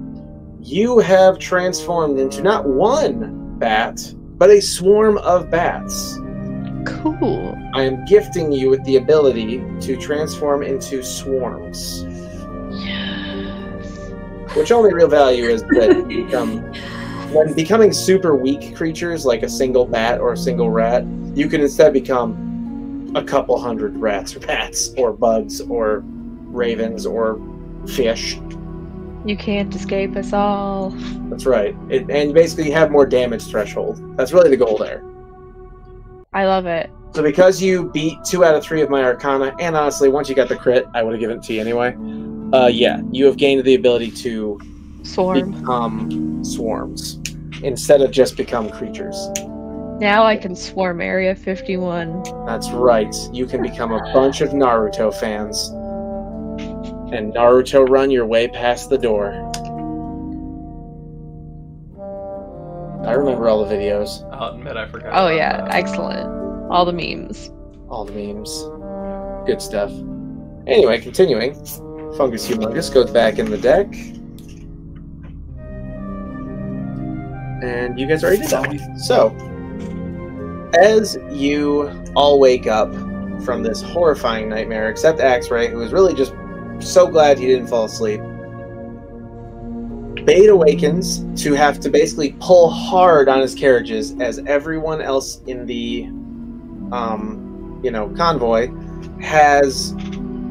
You have transformed into not one bat, but a swarm of bats. Cool. I am gifting you with the ability to transform into swarms. Yes. Which only real value is that you become... When becoming super weak creatures, like a single bat or a single rat, you can instead become a couple hundred rats or bats or bugs or ravens or fish. You can't escape us all. That's right. And basically you have more damage threshold. That's really the goal there. I love it. So because you beat 2 out of 3 of my Arcana, and honestly, once you got the crit, I would have given it to you anyway. Yeah, you have gained the ability to Swarm. become swarms instead of just become creatures. Now I can swarm Area 51. That's right. You can become a bunch of Naruto fans. And Naruto run your way past the door. I remember all the videos. I'll admit I forgot. Oh about yeah, that. excellent. All the memes. All the memes. Good stuff. Anyway, continuing. Fungus Humongous goes back in the deck. And you guys already did that. So, as you all wake up from this horrifying nightmare, except Axray, who is really just so glad he didn't fall asleep, Bait awakens to have to basically pull hard on his carriages as everyone else in the, convoy has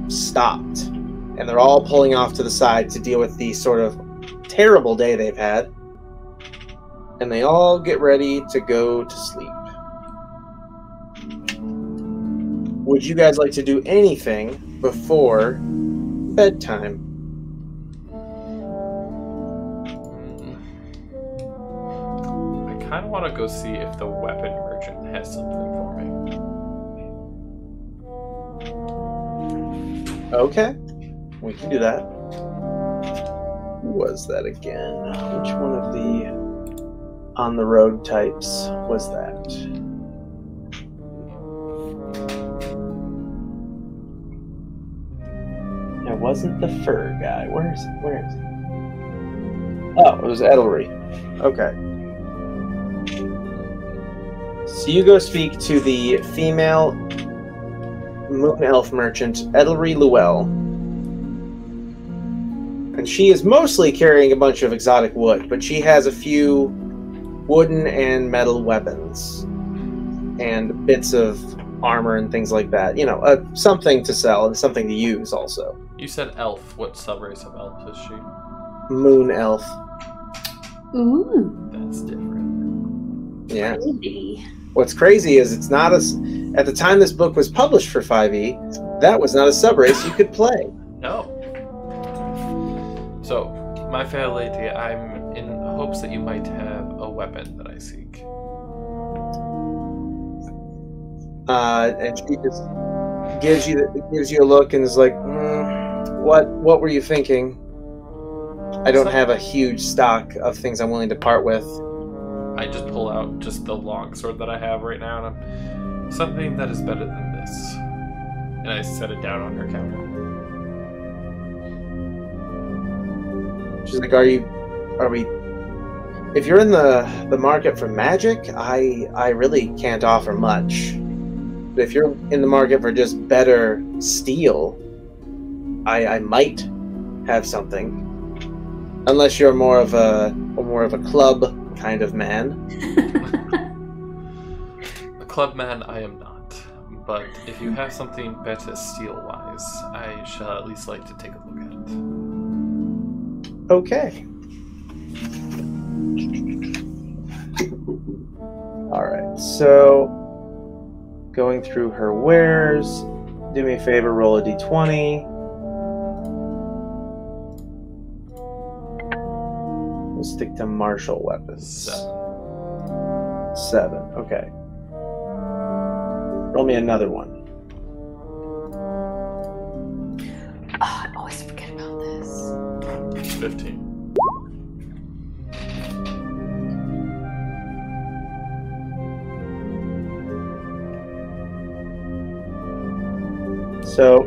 stopped. And they're all pulling off to the side to deal with the sort of terrible day they've had. And they all get ready to go to sleep. Would you guys like to do anything before bedtime? I kind of want to go see if the weapon merchant has something for me. Okay, we can do that. Who was that again? Which one of the on-the-road types was that? It wasn't the fur guy. Where is he? Oh, it was Edelry. Okay. So you go speak to the female moon elf merchant, Edelry Llewell. And she is mostly carrying a bunch of exotic wood, but she has a few wooden and metal weapons and bits of armor and things like that. You know, something to sell and something to use also. You said elf. What subrace of elf is she? Moon elf. Ooh. That's different. Yeah. Maybe. What's crazy is it's not at the time this book was published for 5e, that was not a subrace you could play. No. So, my fair lady, I'm in hopes that you might have a weapon that I seek. And she just gives you a look and is like, what were you thinking? I don't have a huge stock of things I'm willing to part with. I just pull out just the longsword that I have right now, and I'm something that is better than this. And I set it down on her counter. She's like, are we? If you're in the market for magic, I really can't offer much. But if you're in the market for just better steel, I might have something. Unless you're more of a club kind of man. A club man I am not. But if you have something better steel-wise, I shall at least like to take a look at it. Okay. Alright, so going through her wares, do me a favor, roll a d20. We'll stick to martial weapons. 7, okay. Roll me another one. Oh, I always forget about this. 15.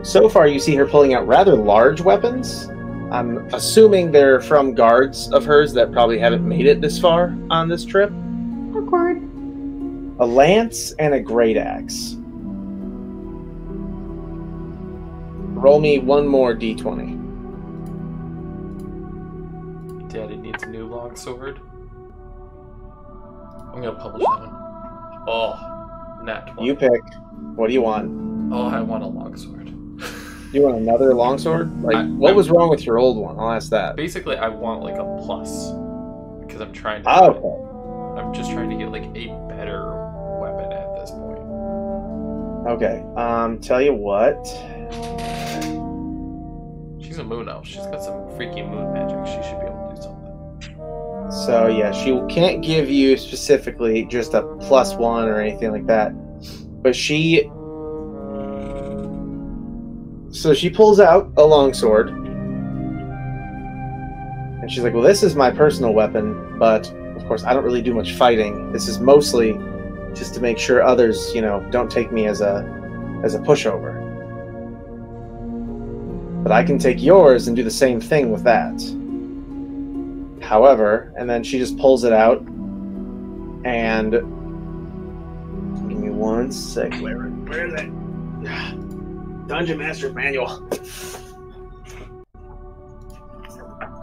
So far you see her pulling out rather large weapons. I'm assuming they're from guards of hers that probably haven't made it this far on this trip. Awkward. A lance and a great axe. Roll me one more d20. Daddy needs a new longsword. I'm gonna publish that one. Oh, nat 20. You pick. What do you want? Oh, I want a longsword. You want another longsword? What was wrong with your old one? I'll ask that. Basically, I want like a plus because I'm trying to. Okay. I'm just trying to get like a better weapon at this point. Okay. Tell you what. She's a moon elf. She's got some freaky moon magic. She should be able to do something. So yeah, she can't give you specifically just a +1 or anything like that, but she pulls out a longsword, and she's like, "Well, this is my personal weapon, but of course I don't really do much fighting. This is mostly just to make sure others, don't take me as a pushover. But I can take yours and do the same thing with that. However," and then she just pulls it out, and give me one sec. Where is it? Dungeon Master's Manual.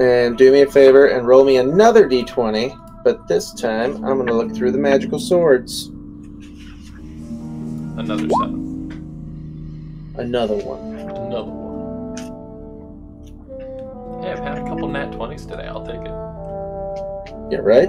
And do me a favor and roll me another d20, but this time I'm going to look through the magical swords. Another 7. Another one. Another one. Hey, I've had a couple nat 20s today. I'll take it. Yeah, right?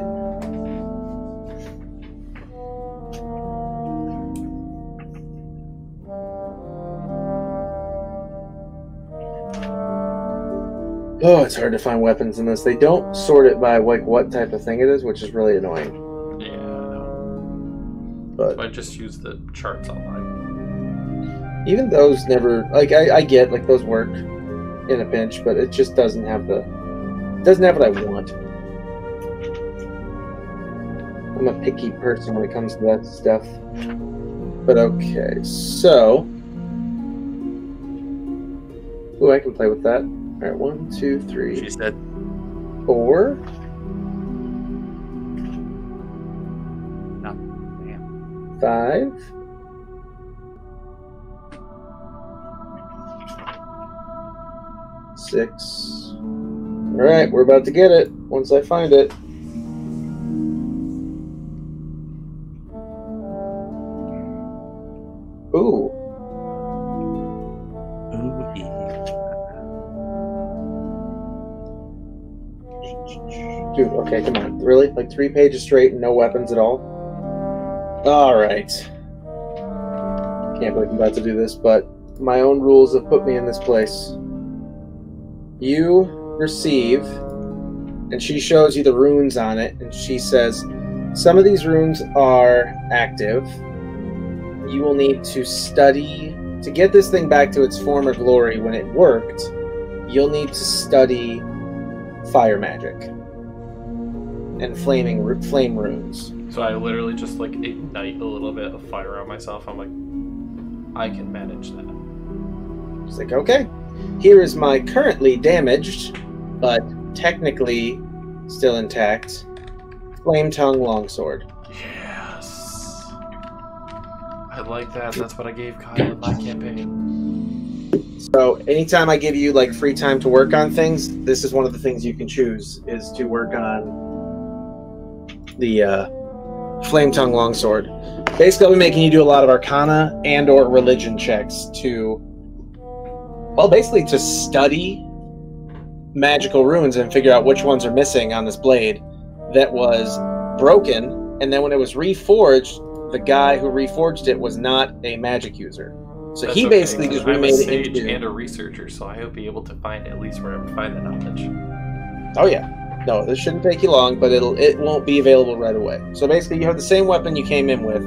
Oh, it's hard to find weapons in this. They don't sort it by what type of thing it is, which is really annoying. Yeah, I know. But So I just use the charts online. Even those never, like, I get, like, those work in a pinch, but it just doesn't have what I want. I'm a picky person when it comes to that stuff. But okay, so... Ooh, I can play with that. Alright, 1, 2, 3... She said 4... No. Damn. 5... 6... Alright, we're about to get it, once I find it. Ooh. Dude, okay, come on. Really? Like 3 pages straight and no weapons at all? Alright. Can't believe I'm about to do this, but my own rules have put me in this place. You receive, and she shows you the runes on it, and she says, some of these runes are active. You will need to study, to get this thing back to its former glory when it worked, you'll need to study fire magic and flame runes. So I literally just like ignite a little bit of fire on myself. I'm like, I can manage that. It's like, okay, here is my currently damaged, but technically still intact, Flame Tongue Longsword. Yes. I like that. That's what I gave Kyle in my campaign. So anytime I give you like free time to work on things, this is one of the things you can choose, is to work on the Flame Tongue Longsword. Basically, I'll be making you do a lot of Arcana and or Religion checks to, well, basically to study magical runes and figure out which ones are missing on this blade that was broken, and then when it was reforged, the guy who reforged it was not a magic user. So That's he basically just remade I'm a it sage into... and a researcher, so I hope be able to find at least where I find the knowledge. Oh yeah. No, this shouldn't take you long, but it won't be available right away. So basically you have the same weapon you came in with,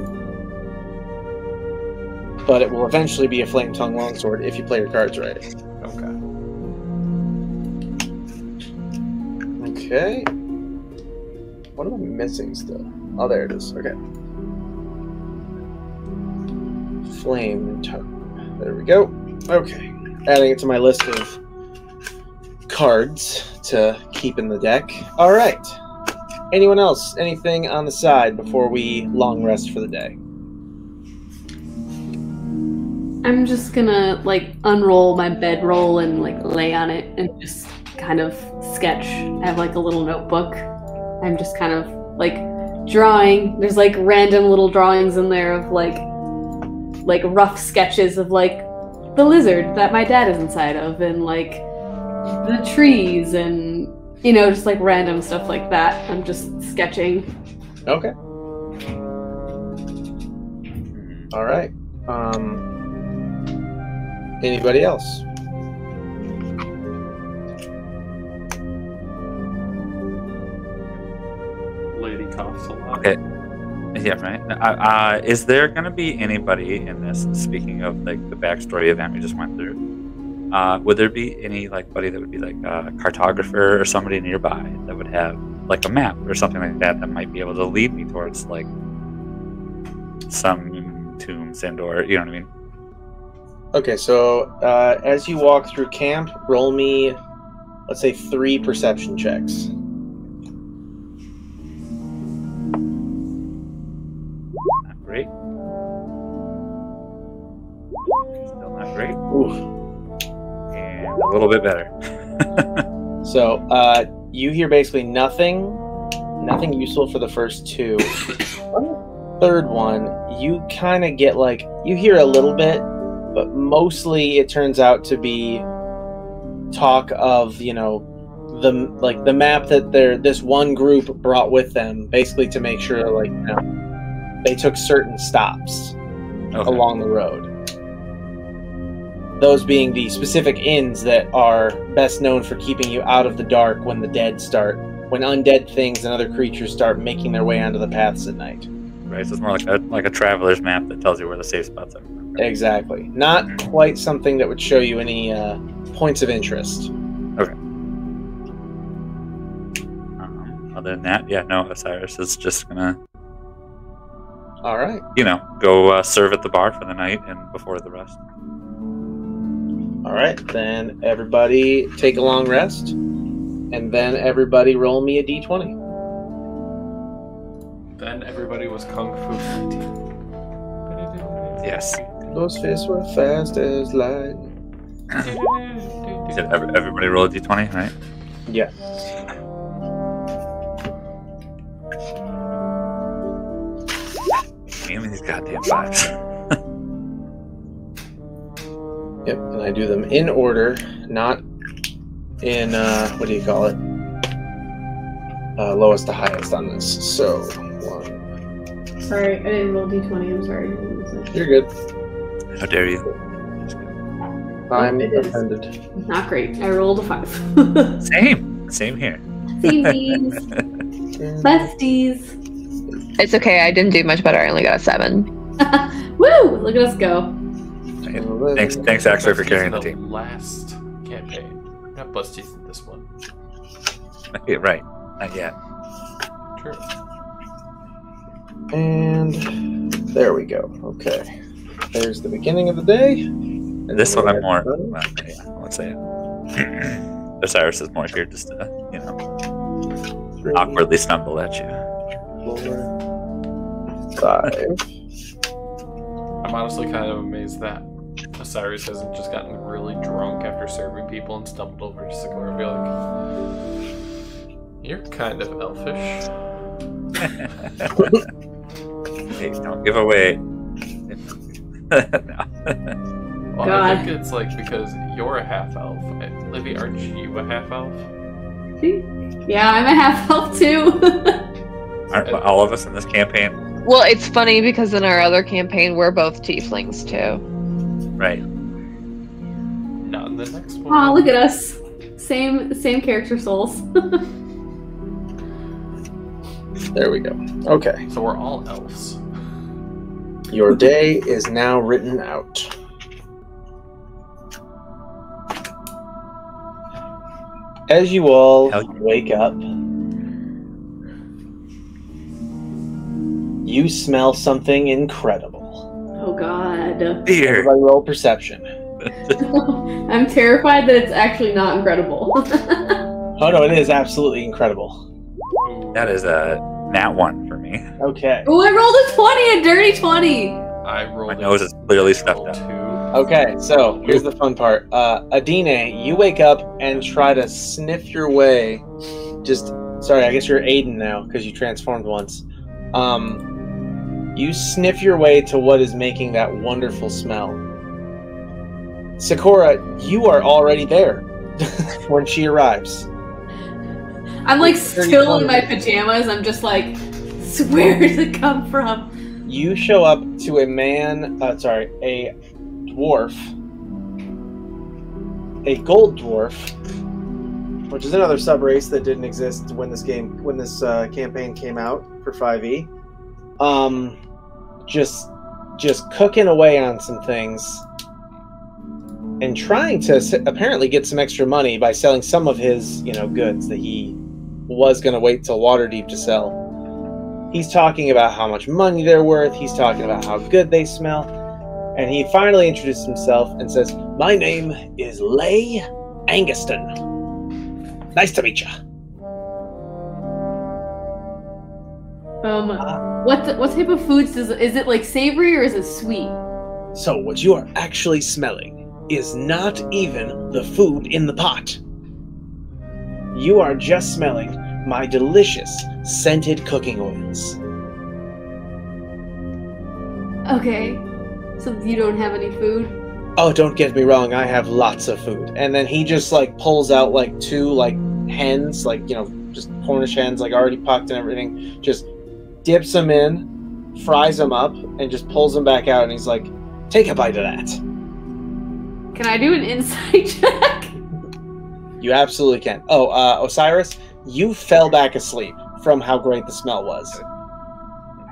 but it will eventually be a Flame Tongue Longsword if you play your cards right. Okay. Okay. What am I missing still? Oh, there it is. Okay. Flame Tongue. There we go. Okay. Adding it to my list of cards to keep in the deck. All right. Anyone else? Anything on the side before we long rest for the day? I'm just gonna like unroll my bedroll and like lay on it and just kind of sketch. I have like a little notebook. I'm just kind of like drawing. There's like random little drawings in there of like rough sketches of like the lizard that my dad is inside of, and like the trees, and you know, just like random stuff like that. I'm just sketching. Okay. All right. Anybody else? Lady coughs a lot. Okay. Yeah, right. Is there going to be anybody in this, speaking of like the backstory event we just went through, would there be buddy that would be like a cartographer or somebody nearby that would have like a map or something like that that might be able to lead me towards like some tombs and or, you know what I mean? Okay, so as you walk through camp, roll me, let's say 3 perception checks. Not great. Still not great. Oof. And a little bit better. So you hear basically nothing useful for the first 2. Third one, you kind of get like, you hear a little bit, but mostly it turns out to be talk of, you know, the map that this one group brought with them, basically to make sure, like, you know, they took certain stops along the road. Those being the specific inns that are best known for keeping you out of the dark when undead things and other creatures start making their way onto the paths at night. Right, so it's more like a traveler's map that tells you where the safe spots are. Exactly. Not quite something that would show you any points of interest. Okay. Other than that, yeah, no, Osiris is just gonna, All right. go serve at the bar for the night and before the rest. All right. Then everybody take a long rest, and then everybody roll me a d20. Then everybody was kung fu fighting. Yes. Those fists were fast as light. You said everybody roll a d20, right? Yeah. Give me these goddamn 5s. Yep. And I do them in order, not in what do you call it? Lowest to highest on this. So 1. Sorry, I didn't roll d20. I'm sorry. You're good. How dare you? I'm It is. offended. Not great. I rolled a 5. Same here. Samesies. Besties. It's okay. I didn't do much better. I only got a 7. Woo! Look at us go. Thanks, Axel, for carrying the Busties in team. Last campaign, not Busties in this one. Okay, right. Not yet. True. And there we go. Okay. There's the beginning of the day. And This then one we I'm more. have- Well, yeah, let's say it. Osiris is more here just to, 3, awkwardly stumble at you. 4, 5. I'm honestly kind of amazed that Osiris hasn't just gotten really drunk after serving people and stumbled over to Sakura and be like, "You're kind of elfish." Hey, don't give away. No. Well, I God. think it's like because you're a half elf. Livy, aren't you a half elf? Yeah, I'm a half elf too. Aren't all of us in this campaign? Well, it's funny because in our other campaign, we're both tieflings too. Right. Not in the next one. Aw, look at us. Same character souls. There we go. Okay. So we're all elves. Your day is now written out. As you all wake up, you smell something incredible. Oh god. Beer. Everybody roll perception. I'm terrified that it's actually not incredible. Oh no, it is absolutely incredible. Ooh, That is a nat 1 for me. Okay. Oh, I rolled a 20, a dirty 20. I rolled. My nose is clearly stuffed up. 2. Okay, so here's the fun part. Adine, you wake up and try to sniff your way. Sorry, I guess you're Aiden now because you transformed once. You sniff your way to what is making that wonderful smell. Sakura, you are already there when she arrives. I'm like Dirty still in 20. my pajamas. I'm just like, where did it come from? You show up to a dwarf, a gold dwarf, which is another subrace that didn't exist when this campaign came out for 5e. Just cooking away on some things and trying to apparently get some extra money by selling some of his, goods that he was going to wait till Waterdeep to sell. He's talking about how much money they're worth. He's talking about how good they smell. And he finally introduces himself and says, "My name is Leigh Anguston. Nice to meet you." What type of foods is it like savory or is it sweet? So what you are actually smelling is not even the food in the pot. You are just smelling my delicious scented cooking oils. Okay. So you don't have any food? Oh, don't get me wrong, I have lots of food. And then he just pulls out 2 hens, just Cornish hens, already pocked and everything, just dips them in, fries them up, and just pulls them back out, and he's like, "Take a bite of that." Can I do an insight check? You absolutely can. Oh, Osiris, you fell back asleep from how great the smell was.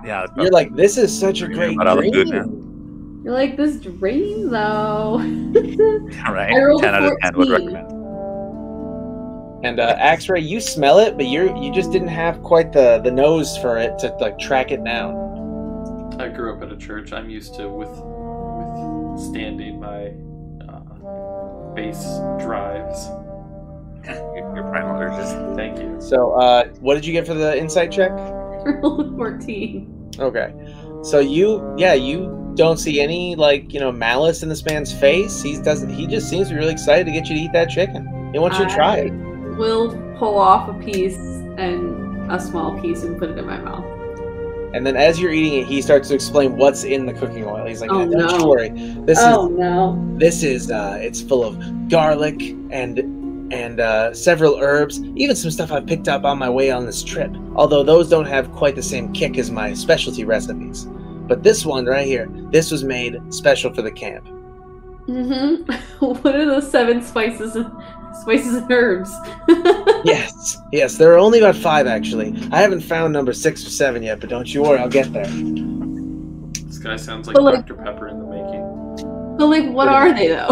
Yeah. You're like, "This is such a Dreaming great about all the food dream." You like this dream, though? Right? I rolled 10 out of 10 would 14. recommend. And Axray, you smell it, but you just didn't have quite the nose for it to like track it down. I grew up at a church. I'm used to withstanding my base drives. Your primal urges. Thank you. So, what did you get for the insight check? Rolled 14. Okay. So you don't see any malice in this man's face. He just seems to be really excited to get you to eat that chicken. He wants you to try it. We'll pull off a piece and a small piece and put it in my mouth. And then as you're eating it, he starts to explain what's in the cooking oil. He's like, Oh, "Don't no. you worry. This is it's full of garlic and several herbs, even some stuff I picked up on my way on this trip. Although those don't have quite the same kick as my specialty recipes. But this one right here, this was made special for the camp." Mm-hmm. What are those 7 spices and herbs? Yes. There are only about 5 actually. I haven't found number 6 or 7 yet, but don't you worry, I'll get there. This guy sounds like But, Dr. Pepper in the making. So, what are they, though?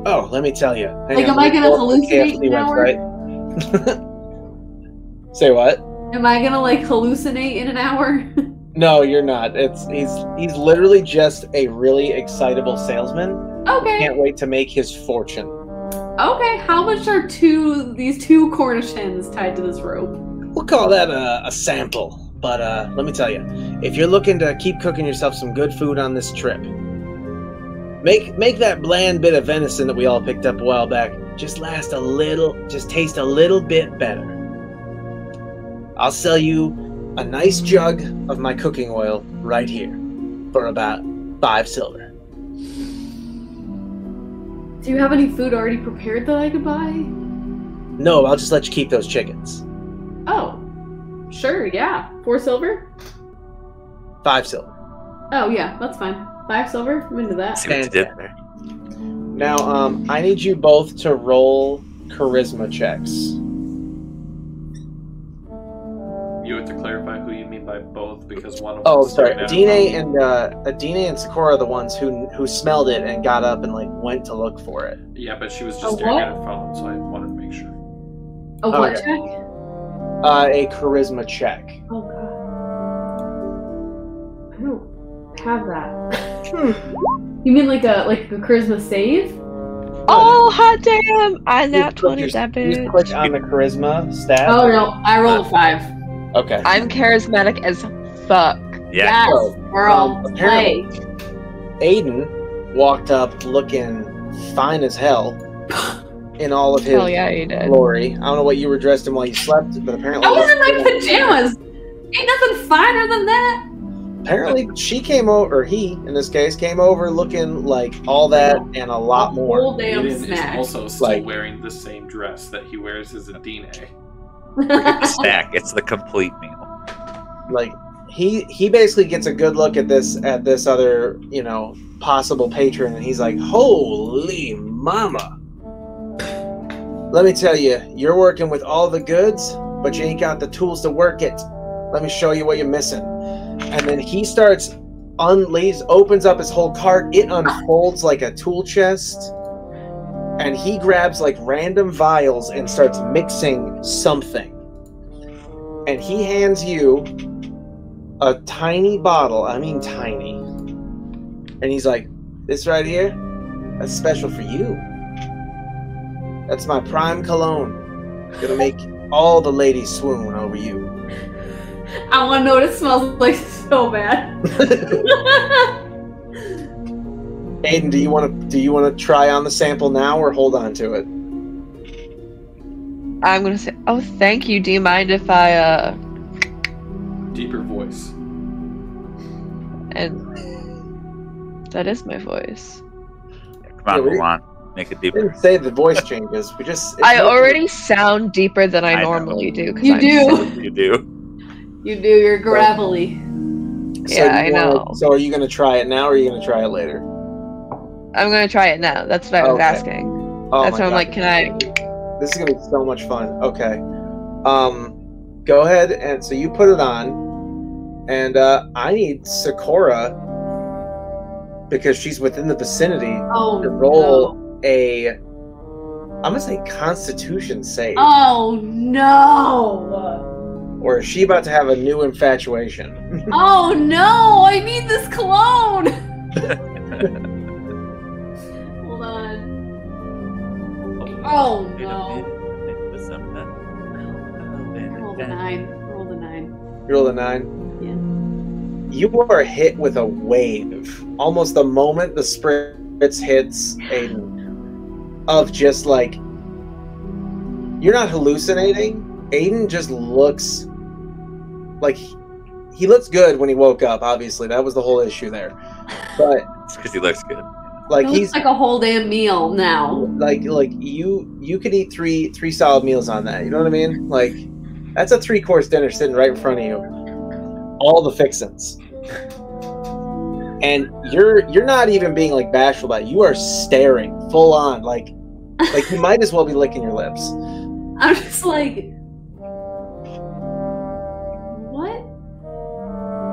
Oh, let me tell you. Am I gonna hallucinate in an hour? Say what? Am I gonna, hallucinate in an hour? No, you're not. He's literally just a really excitable salesman. Okay. Can't wait to make his fortune. Okay, how much are these 2 Cornish hens tied to this rope? We'll call that a sample. But let me tell you, if you're looking to keep cooking yourself some good food on this trip, make that bland bit of venison that we all picked up a while back just taste a little bit better. I'll sell you a nice jug of my cooking oil right here for about 5 silver. Do you have any food already prepared that I could buy? No, I'll just let you keep those chickens. Oh, sure, yeah. 4 silver? 5 silver. Oh, yeah, that's fine. 5 silver? I'm into that. See what you did there. Now, I need you both to roll charisma checks. You have to clarify who you mean by both, because one of them. Oh, sorry. Adine and Sakura are the ones who smelled it and got up and went to look for it. Yeah, but she was just staring at her phone, so I wanted to make sure. Oh, what Okay. check? A charisma check. Oh, God. I don't have that. You mean like a charisma save? Oh, hot damn! I nat Just click 20 that You just bitch. click on the charisma stat. Oh, no, I rolled a 5. Okay. I'm charismatic as fuck. Yeah. Yes, So, girl, play. apparently, Aiden walked up looking fine as hell in all of his Hell yeah, you did. glory. I don't know what you were dressed in while you slept, but apparently I was in my pajamas. Ain't nothing finer than that. Apparently, she came over, or he, in this case, came over looking like all that and a lot more. Whole damn Aiden is snack. also still Like- wearing the same dress that he wears as Adine. Forget the snack. It's the complete meal. Like, he basically gets a good look at this other, possible patron, and he's like, "Holy mama! Let me tell you, you're working with all the goods, but you ain't got the tools to work it. Let me show you what you're missing." And then he starts opens up his whole cart. It unfolds like a tool chest, and he grabs random vials and starts mixing something. And he hands you a tiny bottle. I mean tiny. And he's like, "This right here, that's special for you. That's my prime cologne. It'll make all the ladies swoon over you." I want to know what it smells like so bad. Aiden, do you want to try on the sample now or hold on to it? I'm gonna say, oh, thank you. Do you mind if I, Deeper voice. and that is my voice. Yeah, come on, Yeah, move on. Make it I deeper. didn't say the voice changes. I already sound deeper than I I know. normally do. 'cause You I'm do. sick. You do. You do, you're gravelly. Yeah, I know. So are you going to try it now or are you going to try it later? I'm gonna try it now. That's what I was Okay. asking. Oh That's my why I'm God. like, can I? This is going to be so much fun. Okay. Go ahead and so you put it on and I need Sakura because she's within the vicinity Oh, to roll no. a, I'm gonna say Constitution save. Oh, no. Or is she about to have a new infatuation? Oh, no. I need this cologne. Hold on. Oh, no. Rolled a 9. Rolled a 9. You rolled a 9? Yeah. You are hit with a wave. Almost the moment the spritz hits Aiden, of just like, you're not hallucinating. Aiden just looks like he looks good when he woke up. Obviously, that was the whole issue there. But It's because he looks good. like It he's looks like a whole damn meal now. like you could eat three solid meals on that. You know what I mean? Like that's a 3-course dinner sitting right in front of you. All the fixins. And you're not even being like bashful about it. You are staring full on like you might as well be licking your lips. I'm just like, what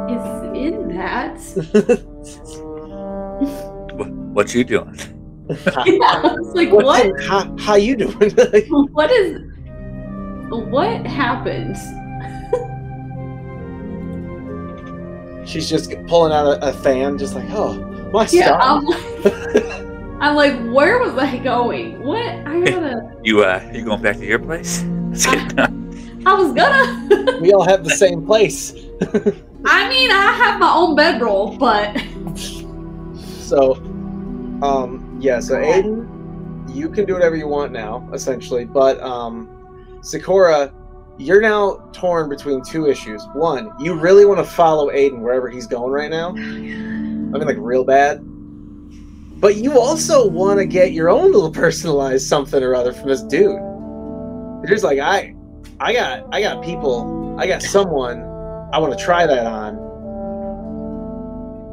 is in that? What you doing? Yeah, I was like, what? How you doing? What happened? She's just pulling out a fan, just like, oh, my Yeah, stuff. I'm like, where was I going? What? I gotta. You going back to your place? Let's get done. I was gonna. We all have the same place. I mean, I have my own bedroll, but. So, yeah, so Aiden, you can do whatever you want now, essentially. But, Sakura, you're now torn between two issues. One, you really want to follow Aiden wherever he's going right now. I mean, like, real bad. But you also want to get your own little personalized something or other from this dude. You're just like, I got people, I got someone I want to try that on.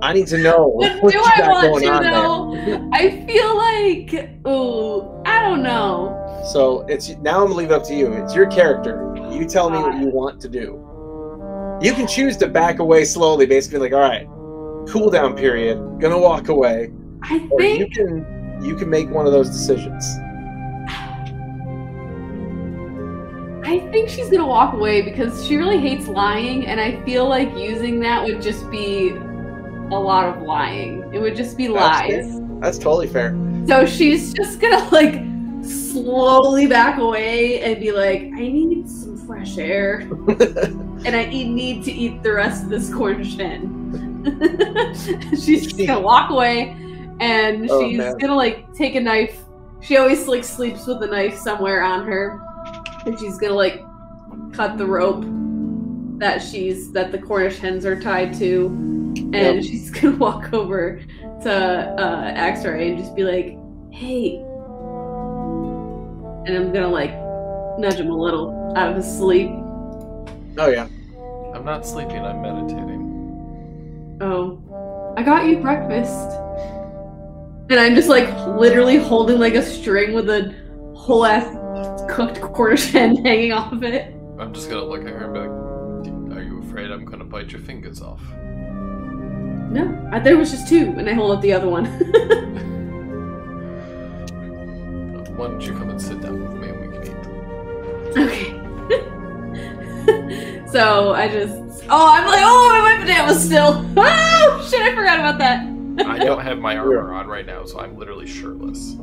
I need to know What what do you I got want going to on know? there. I feel like, ooh, I don't know. So it's now I'm gonna leave it up to you. It's your character. You tell me what you want to do. You can choose to back away slowly, basically like, all right, cool down period, gonna walk away. I Or think you can make one of those decisions. she's gonna walk away because she really hates lying, and I feel like using that would just be a lot of lying. It would just be lies. That's totally fair. So she's just gonna like slowly back away and be like, I need some fresh air, and I need to eat the rest of this corn shin. She's just gonna walk away, and she's gonna like take a knife. She always like sleeps with a knife somewhere on her, and she's gonna like cut the rope that the Cornish hens are tied to, and she's gonna walk over to X-Ray and just be like, hey, and I'm gonna like nudge him a little out of his sleep. Oh yeah. I'm not sleeping, I'm meditating. Oh, I got you breakfast. And I'm just like literally holding like a string with a whole ass cooked Cornish hen hanging off of it. I'm just gonna look at her and be like, are you afraid I'm gonna bite your fingers off? No, there was just 2, and I hold up the other one. Why don't you come and sit down with me and we can eat? Okay. So I just, I'm like, my pajamas still. Oh shit, I forgot about that. I don't have my armor on right now, so I'm literally shirtless.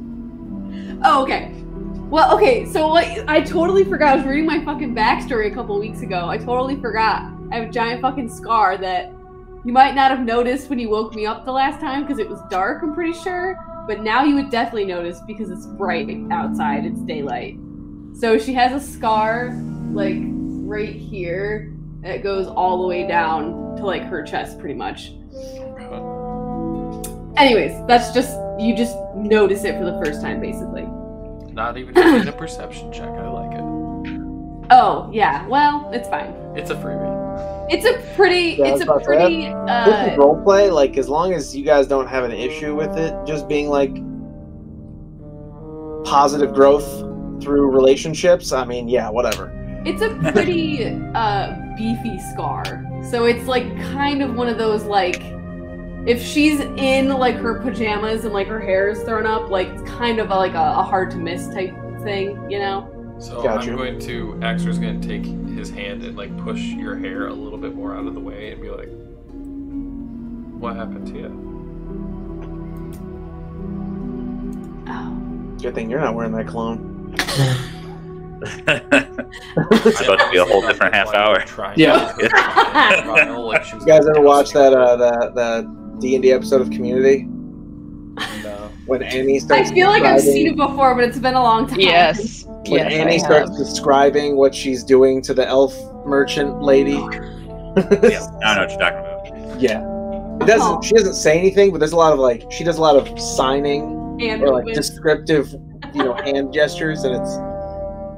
Oh, okay. Well, okay, so like, I totally forgot. I was reading my fucking backstory a couple weeks ago. I totally forgot. I have a giant fucking scar that you might not have noticed when you woke me up the last time because it was dark, I'm pretty sure. But now you would definitely notice because it's bright outside. It's daylight. So she has a scar, like, right here that goes all the way down to, like, her chest, pretty much. Anyways, that's just, you just notice it for the first time, basically. Not even doing a perception check, I like it. Oh, yeah, well, it's fine. It's a freebie. It's a pretty, This is roleplay, like, as long as you guys don't have an issue with it, just being, like, positive growth through relationships, I mean, yeah, whatever. It's a pretty, beefy scar. So it's, like, kind of one of those, like, if she's in like her pajamas and like her hair is thrown up, like it's kind of like a hard to miss type thing, you know? So Gotcha. I'm going to, Axer's going to take his hand and like push your hair a little bit more out of the way and be like, what happened to you? Oh. Good thing you're not wearing that clone. It's about to be a whole different half hour. Yeah. You You guys ever watch that D&D episode of Community? No. When Annie I starts feel like I've describing- seen it before, but it's been a long time. Yes. When Yes, Annie I starts have. describing what she's doing to the elf merchant lady. Yeah, I know what you're talking about. Yeah. It doesn't. Oh. She doesn't say anything, but there's a lot of like she does a lot of signing And or like descriptive, hand gestures, and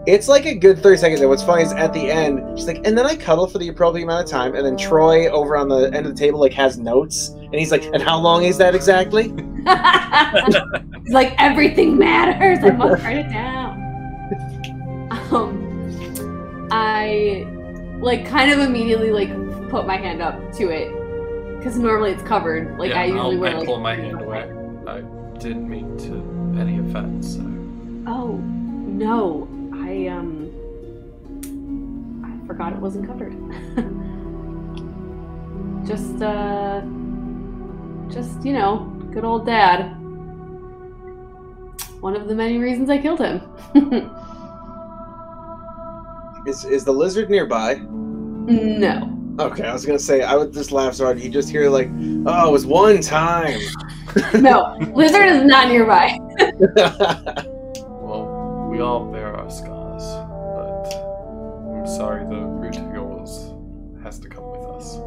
it's like a good 30 seconds. And what's funny is at the end, she's like, and then I cuddle for the appropriate amount of time, and then Troy over on the end of the table like has notes, and he's like, and how long is that exactly? It's like everything matters. I must write it down. I like kind of immediately like put my hand up to it because normally it's covered. Like I usually wear. I Like, pull my hand away. I didn't mean to any offense. Oh no, I forgot it wasn't covered. just good old dad. One of the many reasons I killed him. Is the lizard nearby? No. Okay, I was gonna say I would just laugh so hard. You just hear like, oh, it was one time. No, lizard is not nearby. Well, we all bear our scars, but I'm sorry the root of yours has to come with us.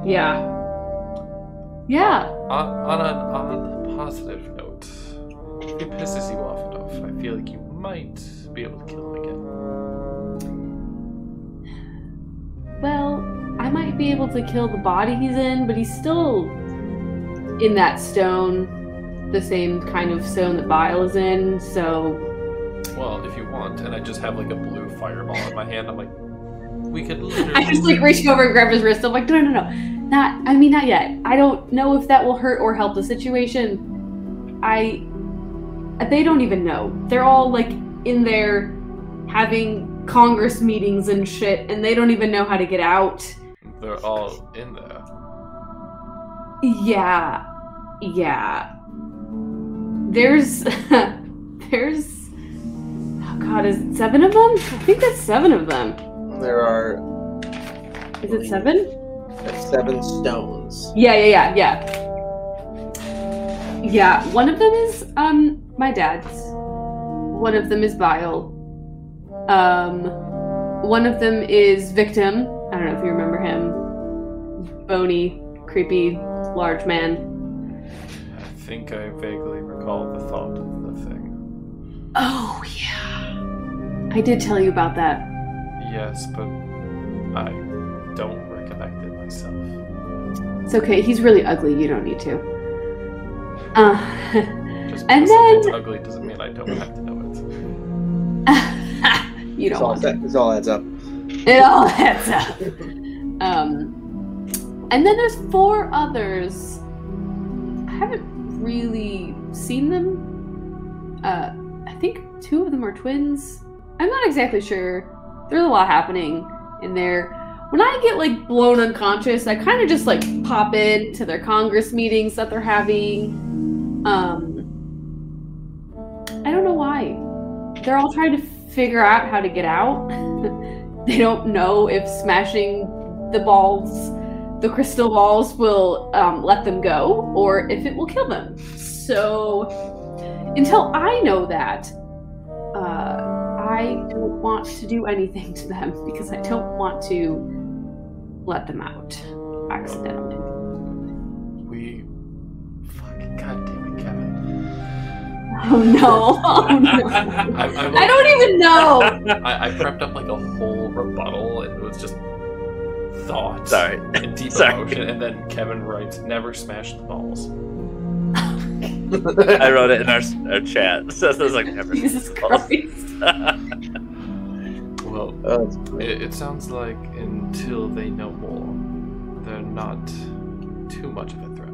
Yeah. Yeah. On a positive note, if it pisses you off enough, I feel like you might be able to kill him again. Well, I might be able to kill the body he's in, but he's still in that stone, the same kind of stone that Bile is in, so... Well, if you want, and I just have like a blue fireball in my hand, I'm like, we could literally... I just like reach over and grab his wrist. I'm like, no. Not yet. I don't know if that will hurt or help the situation. They don't even know. They're all like in there having Congress meetings and shit, and they don't even know how to get out. They're all in there. Yeah. There's oh god, is it 7 of them? I think that's 7 of them. There are Is it 7? 7 stones. Yeah. Yeah, one of them is my dad's. One of them is Bile. One of them is Victim. I don't know if you remember him. Bony, creepy, large man. I think I vaguely recall the thought of the thing. Oh yeah. I did tell you about that. Yes, but I don't recollect it myself. It's okay, he's really ugly, you don't need to. Just And because then- something's ugly doesn't mean I don't have to know it. You don't want to. It all adds up. It all adds up. And then there's 4 others. I haven't really seen them. I think 2 of them are twins. I'm not exactly sure. There's a lot happening in there. When I get like blown unconscious, I kind of just like pop in to their Congress meetings that they're having. I don't know why. They're all trying to figure out how to get out. They don't know if smashing the balls, the crystal balls, will let them go or if it will kill them. So until I know that, I don't want to do anything to them because I don't want to let them out accidentally. We... Fucking goddamn it, Kevin. Oh no! Oh no! I don't even know! I prepped up like a whole rebuttal and it was just thought Sorry. and deep Sorry. emotion, and then Kevin writes, never smash the balls. I wrote it in our chat. So it was like never. Jesus Christ. Well, it sounds like until they know more, they're not too much of a threat.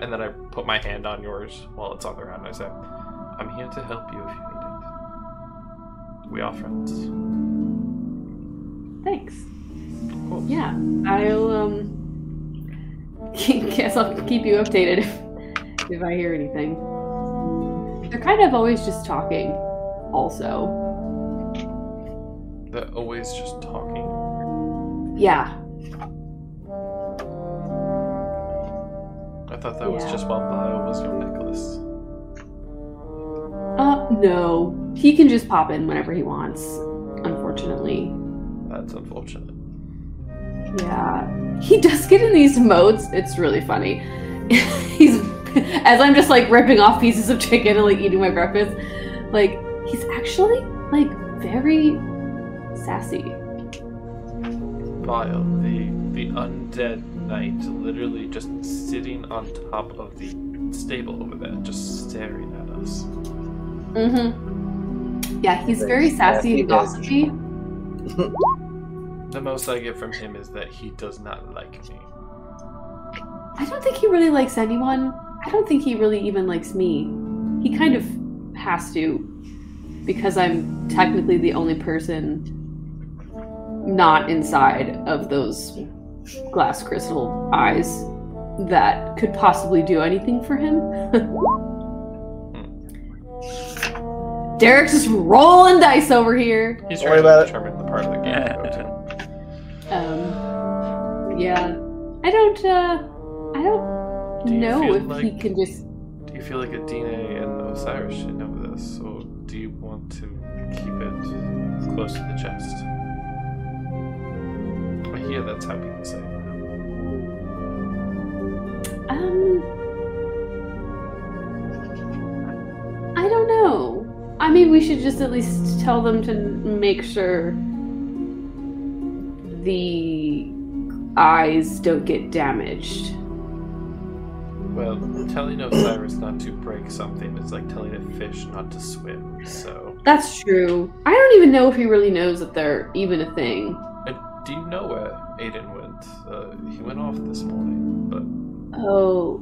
And then I put my hand on yours while it's on the ground, and I say, I'm here to help you if you need it. We are friends. Thanks. Cool. Yeah, I'll guess I'll keep you updated if I hear anything. They're kind of always just talking, also. They're always just talking? Yeah. I thought that was just while Bio was your necklace. No. He can just pop in whenever he wants, unfortunately. That's unfortunate. Yeah. He does get in these modes. It's really funny. He's, as I'm just like ripping off pieces of chicken and like eating my breakfast, like, he's actually like very sassy. Bio, the undead knight, literally just sitting on top of the stable over there, just staring at us. Mm-hmm. Yeah, he's very sassy and gossipy. The most I get from him is that he does not like me. I don't think he really likes anyone. I don't think he really even likes me. He kind of has to, because I'm technically the only person not inside of those glass crystal eyes that could possibly do anything for him. Derek's just rolling dice over here. He's trying to determine the part of the game to go to. Yeah. I don't know if like, he can just... Do you feel like Adine and Osiris should know this, or do you want to keep it close to the chest? I hear that's how people say it now. I don't know. I mean, we should just at least tell them to make sure the eyes don't get damaged. Well, telling Osiris not to break something is like telling a fish not to swim, so... That's true. I don't even know if he really knows that they're even a thing. Do you know where Aiden went? He went off this morning, but... Oh,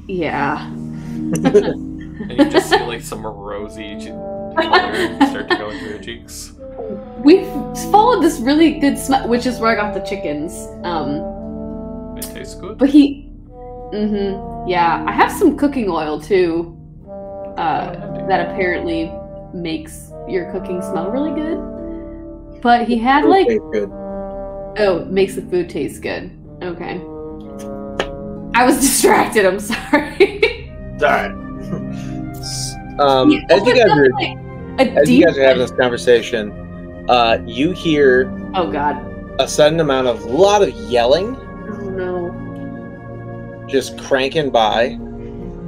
yeah. And you just see like some rosy color start to go into your cheeks. We've followed this really good smell, which is where I got the chickens. They taste good. But yeah, I have some cooking oil too. That apparently makes your cooking smell really good. But he had like, good. Oh, it makes the food taste good. Okay. I was distracted. I'm sorry. Alright. As you guys are having this conversation, you hear oh god, a sudden amount of lot of yelling oh no, just cranking by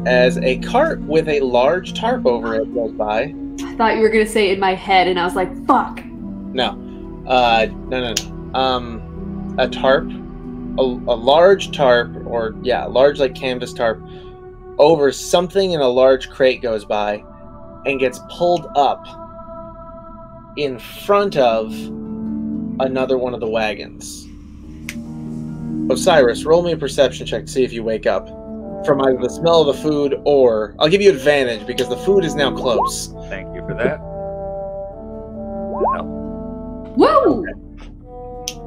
as a cart with a large tarp over it goes by. I thought you were gonna say in my head, and I was like, fuck. No. No. A tarp, a large tarp, or yeah, large like canvas tarp over something in a large crate goes by and gets pulled up in front of another one of the wagons. Osiris, roll me a perception check to see if you wake up from either the smell of the food or... I'll give you advantage because the food is now close. Thank you for that. Woo! Okay.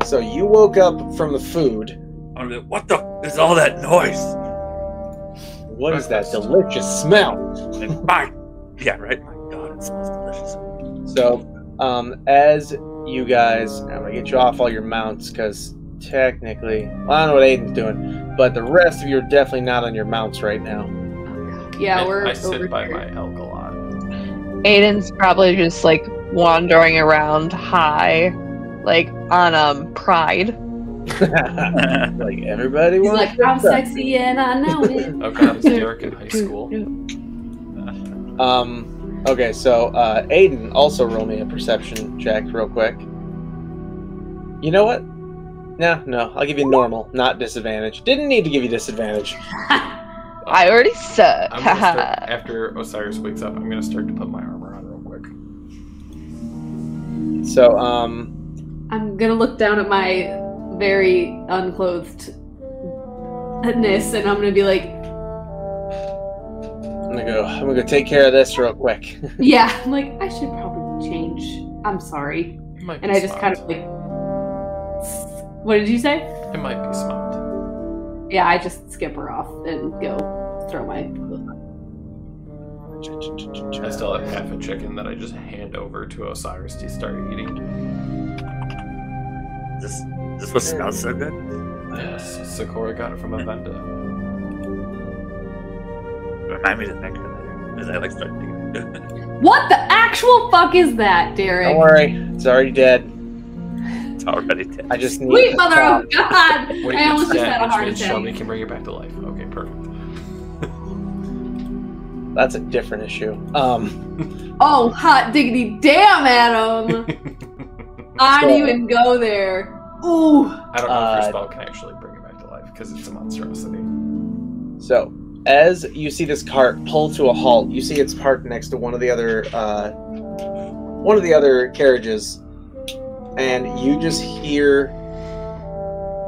So you woke up from the food. I'm like, what the is all that noise? What is that delicious smell? Yeah, right? My god, it smells delicious. So, as you guys... I'm going to get you off all your mounts because technically... Well, I don't know what Aiden's doing, but the rest of you are definitely not on your mounts right now. Yeah, I sit by my elk a lot. Aiden's probably just like wandering around high, like on Pride. Like everybody He's wants like, I'm sexy and I know it. Oh god, it's Derek in high school. Okay, so Aiden, also roll me a perception check real quick. You know what? No, I'll give you normal, not disadvantage. Didn't need to give you disadvantage. I already said. I'm gonna start, after Osiris wakes up, I'm gonna start to put my armor on real quick. So, I'm gonna look down at my very unclothedness, and I'm gonna be like, I'm gonna go take care of this real quick. yeah, I'm like, I should probably change. I'm sorry. It might be And I just smart. kind of like, what did you say? It might be smart. Yeah, I just skip her off and go throw my clothes on. I still have half a chicken that I just hand over to Osiris to start eating. This what smells so good? Yes, Sakura got it from a vendor. Remind me to thank her later, as I like start digging into it. What the actual fuck is that, Derek? Don't worry, it's already dead. It's already dead. I just need. Sweet to mother stop. of God! Wait, I almost it's just dead, had a which heart means attack. Shelby can bring it back to life. Okay, perfect. That's a different issue. Oh, hot diggity damn, Adam! I didn't even go there. Ooh! I don't know if your spell can actually bring it back to life because it's a monstrosity. So, as you see this cart pull to a halt, you see it's parked next to one of the other carriages, and you just hear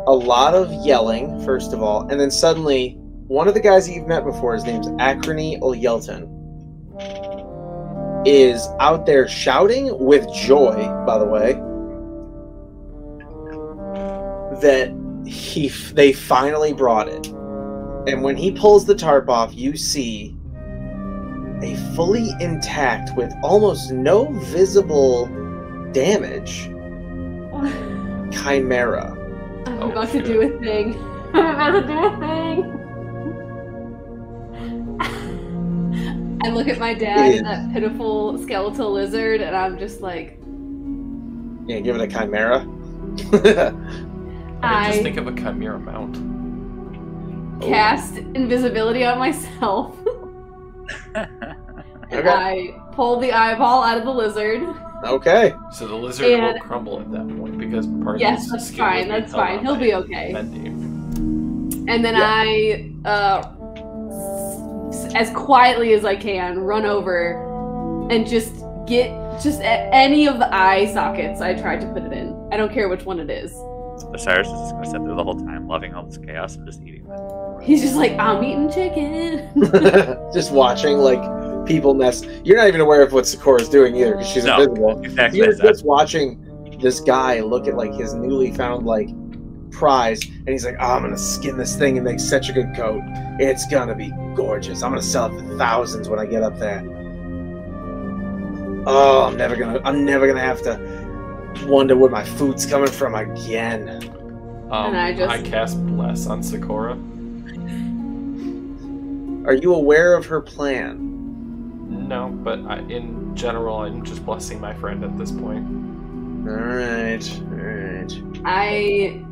a lot of yelling, first of all, and then suddenly, one of the guys that you've met before, his name's Akrony O'Yelton, is out there shouting with joy, by the way, that they finally brought it. And when he pulls the tarp off, you see a fully intact, with almost no visible damage, Chimera. I'm Oh, about shit. to do a thing. I'm about to do a thing. I look at my dad, that pitiful skeletal lizard, and I'm just like, Yeah, give it a Chimera. I mean, just think of a chimera mount. cast invisibility on myself. And Okay. I pull the eyeball out of the lizard. Okay. So the lizard And- will crumble at that point because part Yes, of his that's skin fine, will be that's held fine. on He'll by be okay. Bendy. And then I, as quietly as I can, run over and just get any of the eye sockets I tried to put it in. I don't care which one it is. Osiris is just going to sit there the whole time, loving all this chaos and just eating it. He's just like, I'm eating chicken. Just watching, like, people mess. You're not even aware of what Sakura's doing either, because she's No, invisible. exactly. You're just watching this guy look at, like, his newly found, like, prize, and he's like, oh, I'm gonna skin this thing and make such a good coat. It's gonna be gorgeous. I'm gonna sell it for thousands when I get up there. Oh, I'm never gonna have to wonder where my food's coming from again. And I just- I cast Bless on Sakura. Are you aware of her plan? No, but in general, I'm just blessing my friend at this point. Alright. I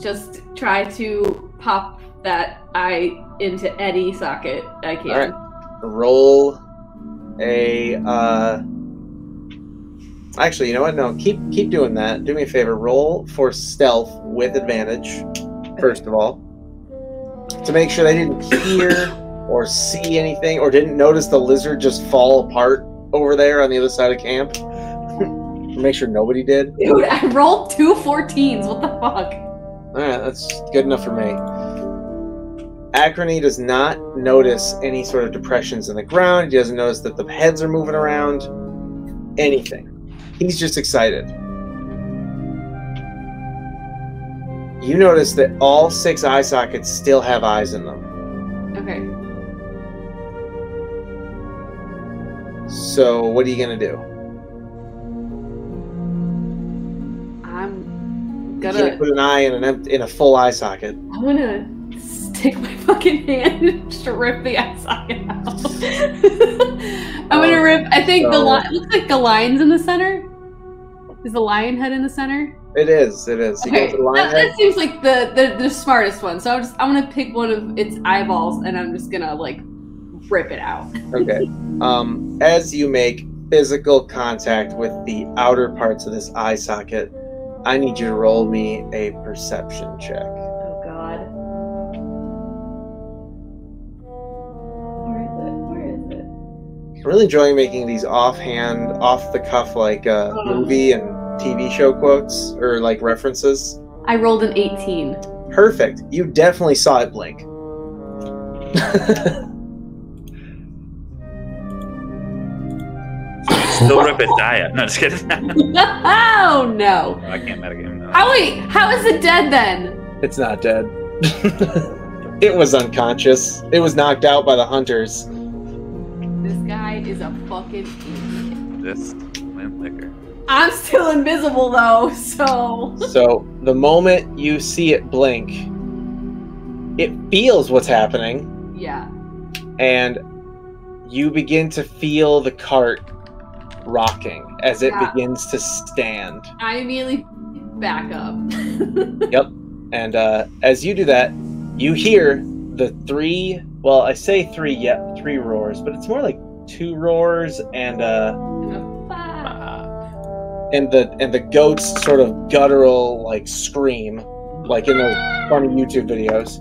just try to pop that eye into any socket I can. Alright. Roll a actually, you know what? No, keep doing that. Do me a favor. Roll for stealth with advantage, first of all. To make sure they didn't hear or see anything, or didn't notice the lizard just fall apart over there on the other side of camp. Make sure nobody did. Dude, I rolled 2 14s. What the fuck? Alright, that's good enough for me. Akrony does not notice any sort of depressions in the ground. He doesn't notice that the heads are moving around. Anything. He's just excited. You notice that all 6 eye sockets still have eyes in them. Okay. So, what are you gonna do? I'm You can't gonna put an eye in a full eye socket. I'm gonna stick my fucking hand and just rip the eye socket out. I'm gonna rip. I think the So- lion looks like the lion's in the center. Is the lion head in the center? It is. You go Okay, to the lion that head. seems like the smartest one. So I'm gonna pick one of its eyeballs and I'm just gonna like rip it out. Okay. As you make physical contact with the outer parts of this eye socket, I need you to roll me a perception check. Oh God. Where is it? I'm really enjoying making these offhand, off the cuff, like movie and TV show quotes or like references. I rolled an 18. Perfect. You definitely saw it blink. Still rip its eye out. No, just kidding. Oh no! I can't metagame that. Oh wait, how is it dead then? It's not dead. It was unconscious. It was knocked out by the hunters. This guy is a fucking idiot. This limp liquor. I'm still invisible though, so. So the moment you see it blink, it feels what's happening, Yeah. and you begin to feel the cart rocking as it begins to stand. I immediately back up. Yep. And as you do that, you hear the three, well, I say three, yeah, 3 roars, but it's more like 2 roars and the goat's sort of guttural like scream, like in those funny YouTube videos.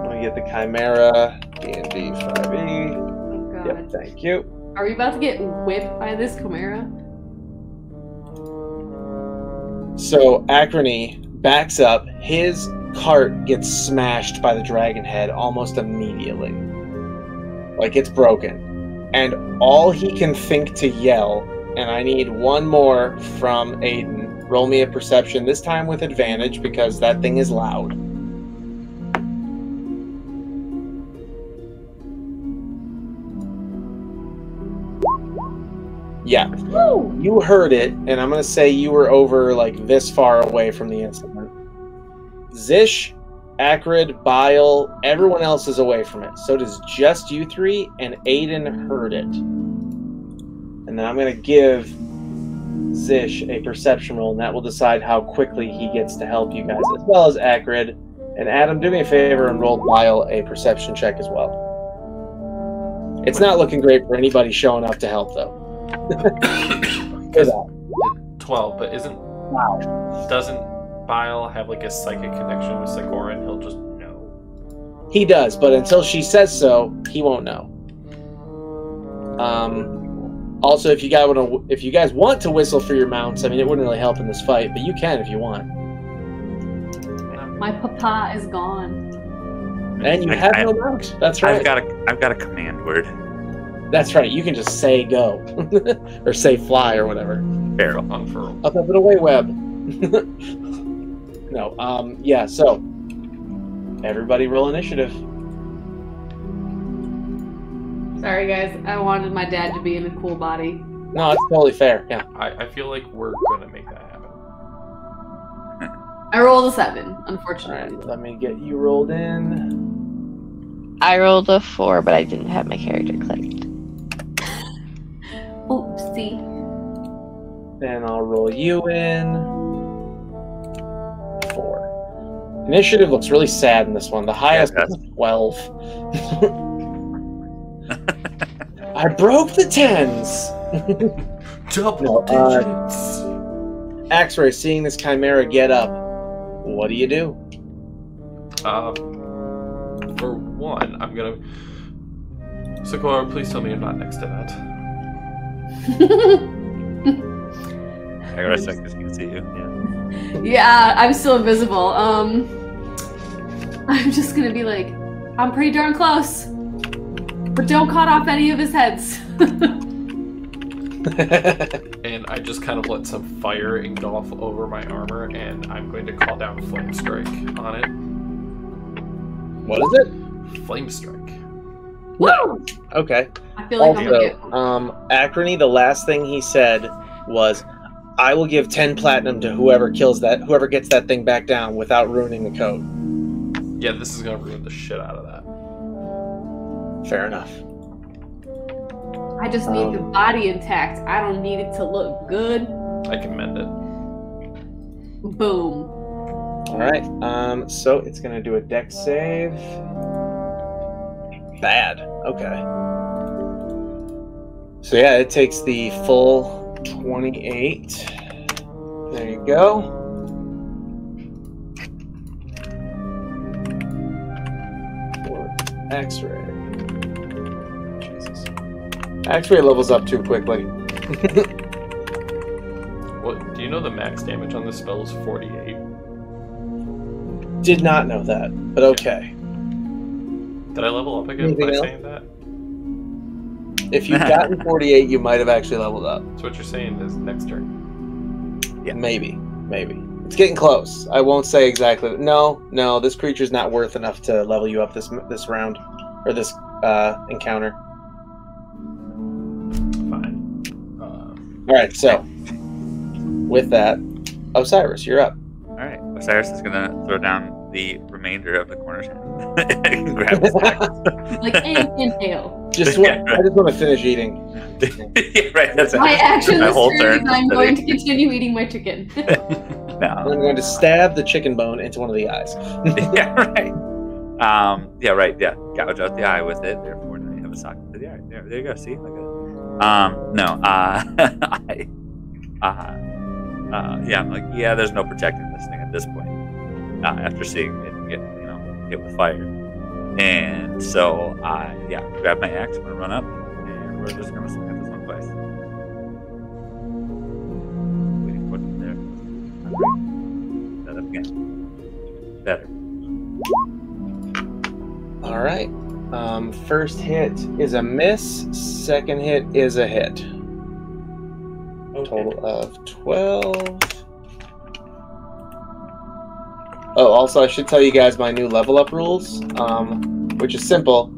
Let me get the Chimera, D&D 5e. Oh god. Yep, thank you. Are we about to get whipped by this Chimera? So Acrony backs up. His cart gets smashed by the dragon head almost immediately. Like it's broken. And all he can think to yell, and I need one more from Aiden. Roll me a perception, this time with advantage because that thing is loud. Yeah. Woo! You heard it, and I'm going to say you were over like this far away from the incident. Zish, Acrid, Bile, everyone else is away from it. So does just you 3, and Aiden heard it. And then I'm going to give Zish a perception roll, and that will decide how quickly he gets to help you guys, as well as Acrid. And Adam, do me a favor and roll Bile a perception check as well. It's not looking great for anybody showing up to help, though. 12, but doesn't Bile have like a psychic connection with Segura and he'll just know? He does, but until she says so, he won't know. Also, if you guys want to whistle for your mounts, I mean, it wouldn't really help in this fight, but you can if you want. My papa is gone. And you have no mount. That's right. I've got a command word. That's right. You can just say go, or say fly, or whatever. Barrel. Unfurl. Up and away, web. No. Yeah. So, everybody, roll initiative. Sorry guys, I wanted my dad to be in a cool body. No, it's totally fair. Yeah. I feel like we're gonna make that happen. I rolled a 7, All unfortunately. right. Let me get you rolled in. I rolled a 4, but I didn't have my character clicked. Oopsie. Then I'll roll you in. 4. Initiative looks really sad in this one. The highest is 12. I broke the 10s. Double digits. Axray, seeing this Chimera get up, what do you do? For one, I'm gonna. Sakura, please tell me I'm not next to that. I got a second, you can see you. Yeah. Yeah, I'm still invisible. I'm just gonna be like, I'm pretty darn close. But don't cut off any of his heads. And I just kind of let some fire engulf over my armor, and I'm going to call down Flame Strike on it. What is it? Flame Strike. Woo! Okay. I feel like I'm gonna get. Acrony, the last thing he said was, I will give 10 platinum to whoever gets that thing back down without ruining the code. Yeah, this is gonna ruin the shit out of that. Fair enough. I just need the body intact. I don't need it to look good. I can mend it. Boom. Alright, so it's gonna do a dex save. Bad. Okay. So yeah, it takes the full 28. There you go. X-ray. Jesus. X-ray levels up too quickly. What? Do you know the max damage on this spell is 48? Did not know that, but okay. Did I level up again Anything by else? saying that? If you've gotten 48, you might have actually leveled up. So what you're saying is next turn. Yeah. Maybe. It's getting close. I won't say exactly. No, this creature's not worth enough to level you up this round, or this encounter. Fine. All right, so with that, Osiris, you're up. All right, Osiris is gonna throw down the remainder of the corner and grab his axe. Like inhale. I just want to finish eating. Yeah, right. That's My action my this whole turn turn. is I'm going to continue eating my chicken. I'm No. going to stab the chicken bone into one of the eyes. Yeah, right. Yeah, right. Yeah, gouge out the eye with it. Therefore, now you have a socket to the eye. There you go. See, look at it. No. Yeah, I'm like, yeah. There's no protecting this thing at this point. After seeing it get, hit with fire, and so grab my axe. I'm gonna run up, and we're just gonna swing at this one twice. Waiting for it there. That up again. Better. All right. First hit is a miss. Second hit is a hit. Total of 12. Oh, also, I should tell you guys my new level up rules, which is simple.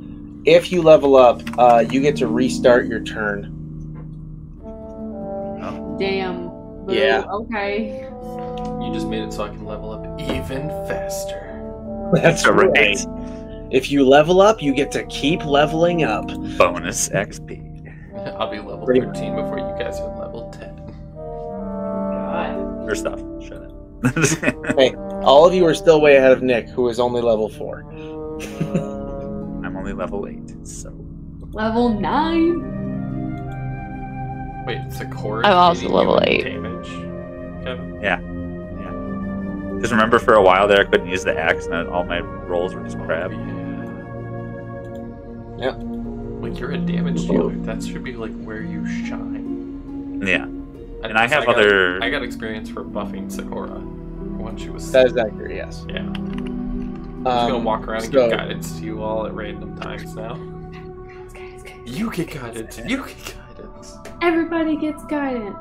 If you level up, you get to restart your turn. Damn. Boo. Yeah. Okay. You just made it so I can level up even faster. That's right. If you level up, you get to keep leveling up. Bonus XP. I'll be level Pretty 13 before you guys are level 10. God. First off, shut up. Hey, all of you are still way ahead of Nick, who is only level 4. I'm only level 8, so. Level 9. Wait, it's a cord. I'm also hitting level you with 8. Damage. Kevin? Yeah. Because remember, for a while there, I couldn't use the axe, and all my rolls were just crap. Yeah. Like, you're a damage dealer. That should be, like, where you shine. Yeah. And I have other. I got experience for buffing Sakura when she was. That is accurate, yes. Yeah. I'm just gonna walk around and give guidance to you all at random times now. You get guidance. You get guidance. Everybody gets guidance.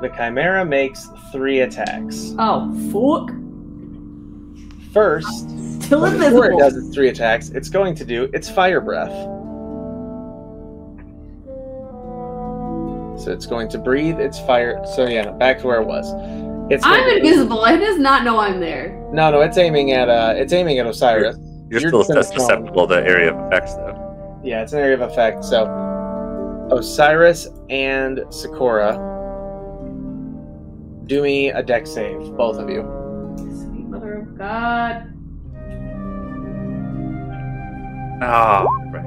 The Chimera makes 3 attacks. Oh, fuck. First, Still before it invisible. does its 3 attacks, it's going to do its fire breath. So it's going to breathe its fire. So yeah, back to where it was. I'm invisible. It does not know I'm there. No, it's aiming at Osiris. You're You're still just susceptible to area of effects, though. Yeah, it's an area of effect. So Osiris and Sakura, do me a dex save, both of you. Sweet mother of God. Oh, right.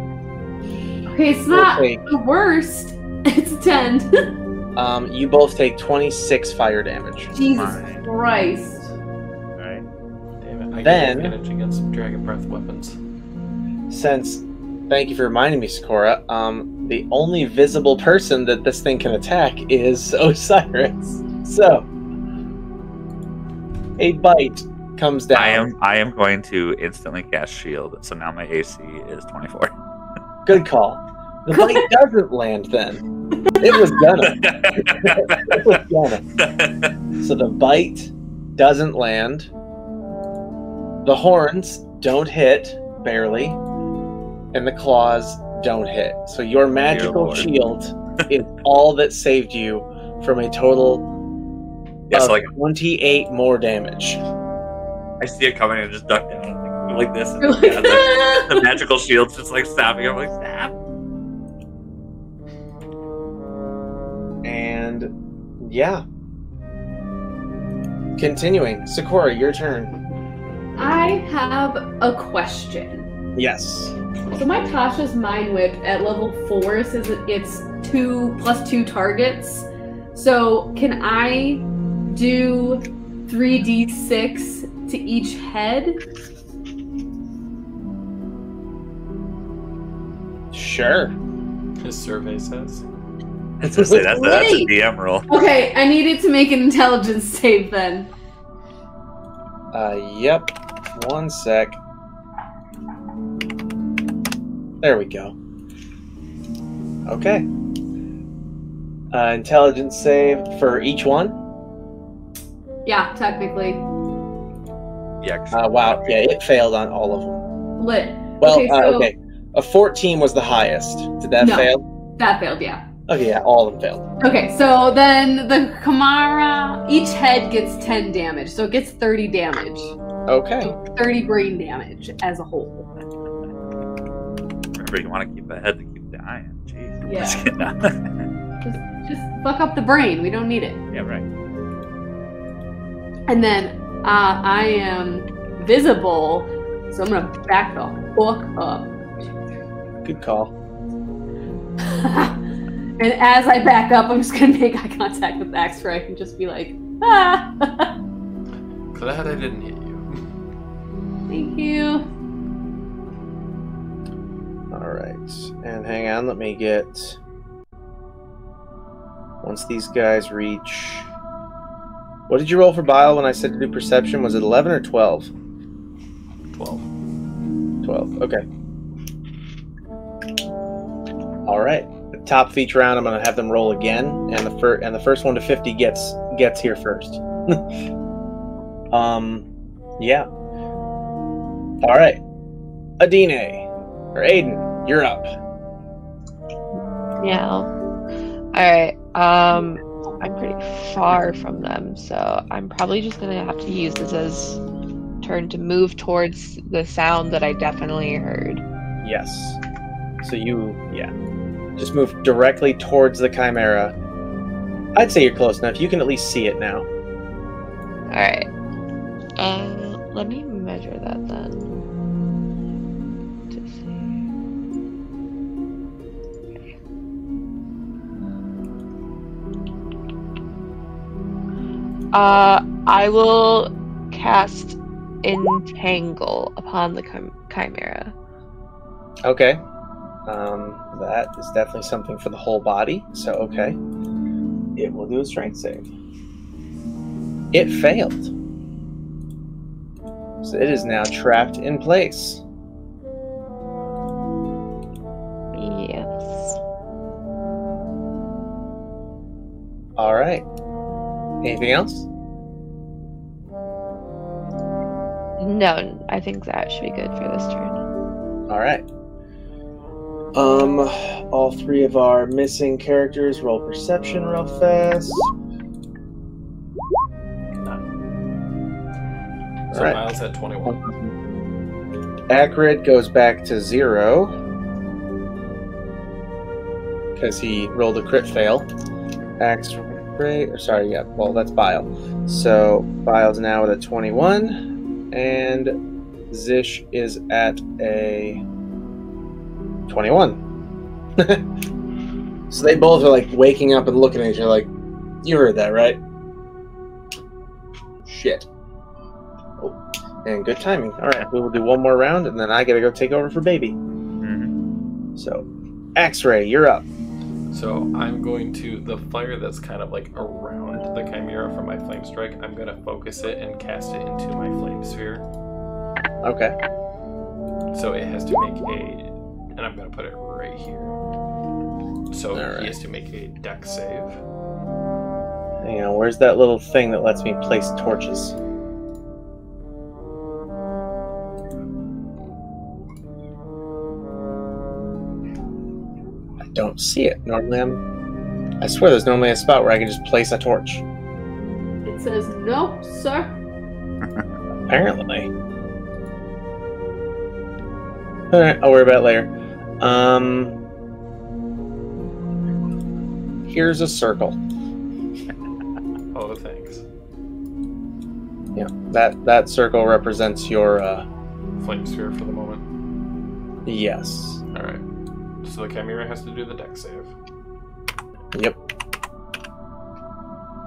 Okay, it's not Okay. the worst. It's a 10. You both take 26 fire damage. Jesus Fine. Christ. Right. Damn it. I Then- get advantage against dragon breath weapons. Thank you for reminding me, Sakura. The only visible person that this thing can attack is Osiris. So, a bite comes down. I am going to instantly cast shield, so now my AC is 24. Good call. The bite doesn't land then. It was gonna. It was gonna. So the bite doesn't land. The horns don't hit, barely. And the claws don't hit. So your magical Lord. shield is all that saved you from a total Yeah, of so like 28 more damage. I see it coming and just duck down like this. And You're like, yeah, the magical shield's just like stopping. I'm like, snap. And yeah. Continuing. Sakura, your turn. I have a question. Yes. So my Tasha's Mind Whip at level 4 says that it's 2 + 2 targets. So can I do 3d6 to each head? Sure. His survey says. That's a Wait. DM roll. Okay, I needed to make an intelligence save then. Yep. 1 sec. There we go. Okay. Intelligence save for each one? Yeah, technically. Yeah. Wow. Yeah, it failed on all of them. Lit. Well, Okay, so- okay. A 14 was the highest. Did that No. fail? That failed, yeah. Okay, yeah, all of them failed. Okay, so then the Chimera, each head gets 10 damage, so it gets 30 damage. Okay. So 30 brain damage as a whole. Remember, you want to keep a head to keep the eye on. Jeez. Yeah. Just kidding. Just fuck up the brain, we don't need it. Yeah, right. And then I am visible, so I'm gonna back the fuck up. Good call. And as I back up, I'm just gonna make eye contact with X-Ray and just be like, ah! Glad I didn't hit you. Thank you. Alright. And hang on, let me get... Once these guys reach... What did you roll for Bile when I said to do perception? Was it 11 or 12? 12. 12, okay. Alright. The top of each round, I'm going to have them roll again, and the first one to 50 gets here first. Yeah. Alright. Adine, or Aiden, you're up. Yeah. Alright, I'm pretty far from them, so I'm probably just gonna have to use this as turn to move towards the sound that I definitely heard. Yes. So just move directly towards the Chimera. I'd say you're close enough. You can at least see it now. Alright. Let me measure that then. To see. I will cast Entangle upon the Chimera. Okay. That is definitely something for the whole body. So, okay. It will do a strength save. It failed. So it is now trapped in place. Yes. Alright. Anything else? No, I think that should be good for this turn. Alright. All three of our missing characters roll perception real fast. So Alright. Miles at 21. Acrid goes back to 0. Because he rolled a crit fail. That's Bile. So Bile's now at a 21. And Zish is at a 21. So they both are like waking up and looking at each other like, you heard that, right? Shit. Oh, and good timing. Alright, we will do one more round and then I gotta go take over for baby. Mm-hmm. So, X-Ray, you're up. So I'm going to, the fire that's kind of like around the Chimera from my flame strike, I'm going to focus it and cast it into my flame sphere. Okay. So it has to make and I'm going to put it right here. So Alright. he has to make a dex save. Hang on, where's that little thing that lets me place torches? I don't see it. I swear there's normally a spot where I can just place a torch. It says, no, sir. Apparently. Alright, I'll worry about it later. Here's a circle. Oh, thanks. Yeah, that circle represents your, Flame sphere for the moment. yes. Alright. So the Chimera has to do the dex save. Yep.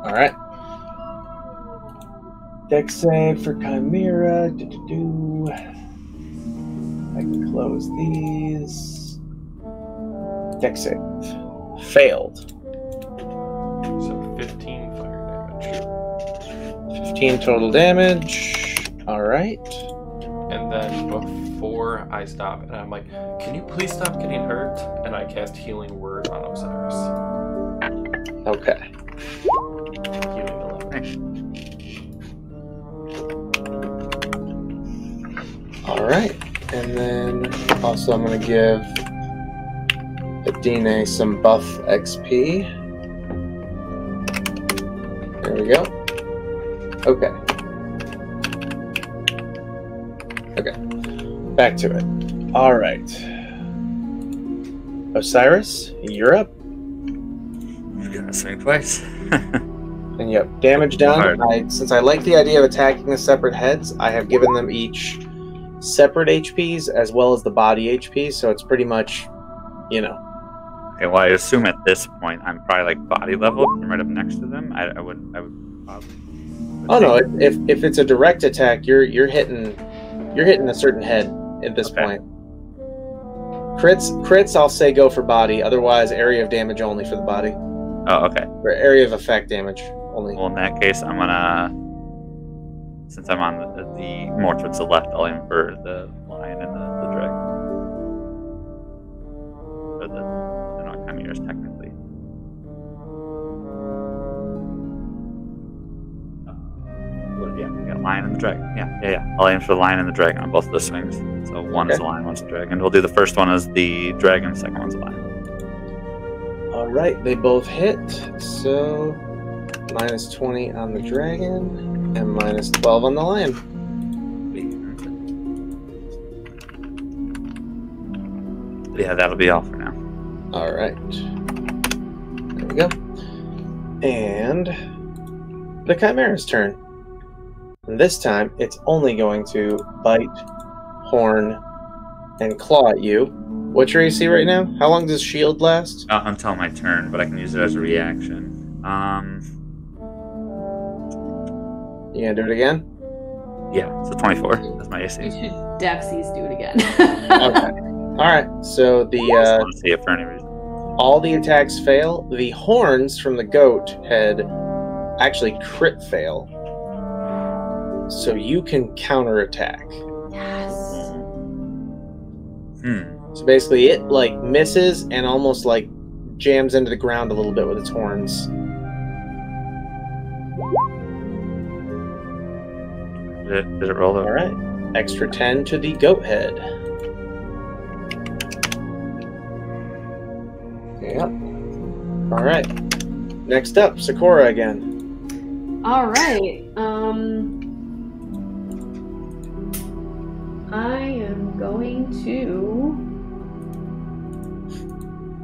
Alright. Dex save for Chimera. Do-do-do. I can close these. Dex save. Failed. 15 fire damage. 15 total damage. Alright. And then before I stop, and I'm like, can you please stop getting hurt? And I cast Healing Word on Osiris. Okay. Healing 11. Alright. And then also I'm going to give Adine some buff XP. There we go. Okay. Okay. Back to it. Alright. Osiris, you're up. I'm gonna swing twice. And yep, damage done. Since I like the idea of attacking the separate heads, I have given them each separate HPs as well as the body HP, so it's pretty much, you know. Okay, well, I assume at this point I'm probably like body level. I'm right up next to them. I would probably. Oh no! If it's a direct attack, you're hitting a certain head at this point. Crits, I'll say go for body. Otherwise, area of damage only for the body. Oh, okay. Or area of effect damage only. Well, in that case, I'm gonna, since I'm on the more towards the left, I'll aim for the lion and the dragon. Or they're not chimeras technically. Yeah, we got lion and the dragon. Yeah. I'll aim for the lion and the dragon on both of those swings. So one is the lion, one's the dragon. We'll do the first one as the dragon, the second one's the lion. Alright, they both hit. So minus 20 on the dragon and minus 12 on the lion. Yeah, that'll be all for now. Alright. There we go. And the Chimera's turn. And this time, it's only going to bite, horn, and claw at you. What's your AC right now? How long does shield last? Until my turn, but I can use it as a reaction. You gonna do it again? Yeah, so 24. That's my AC. You should Devsies do it again. Okay. Alright, so I just want to see it for any reason. all the attacks fail. The horns from the goat head actually crit fail. So you can counterattack. Yes. So basically it like misses and almost like jams into the ground a little bit with its horns. Did it roll over? Alright. Extra 10 to the goat head. Yep. Alright. Next up, Sakura again. All right. I am going to.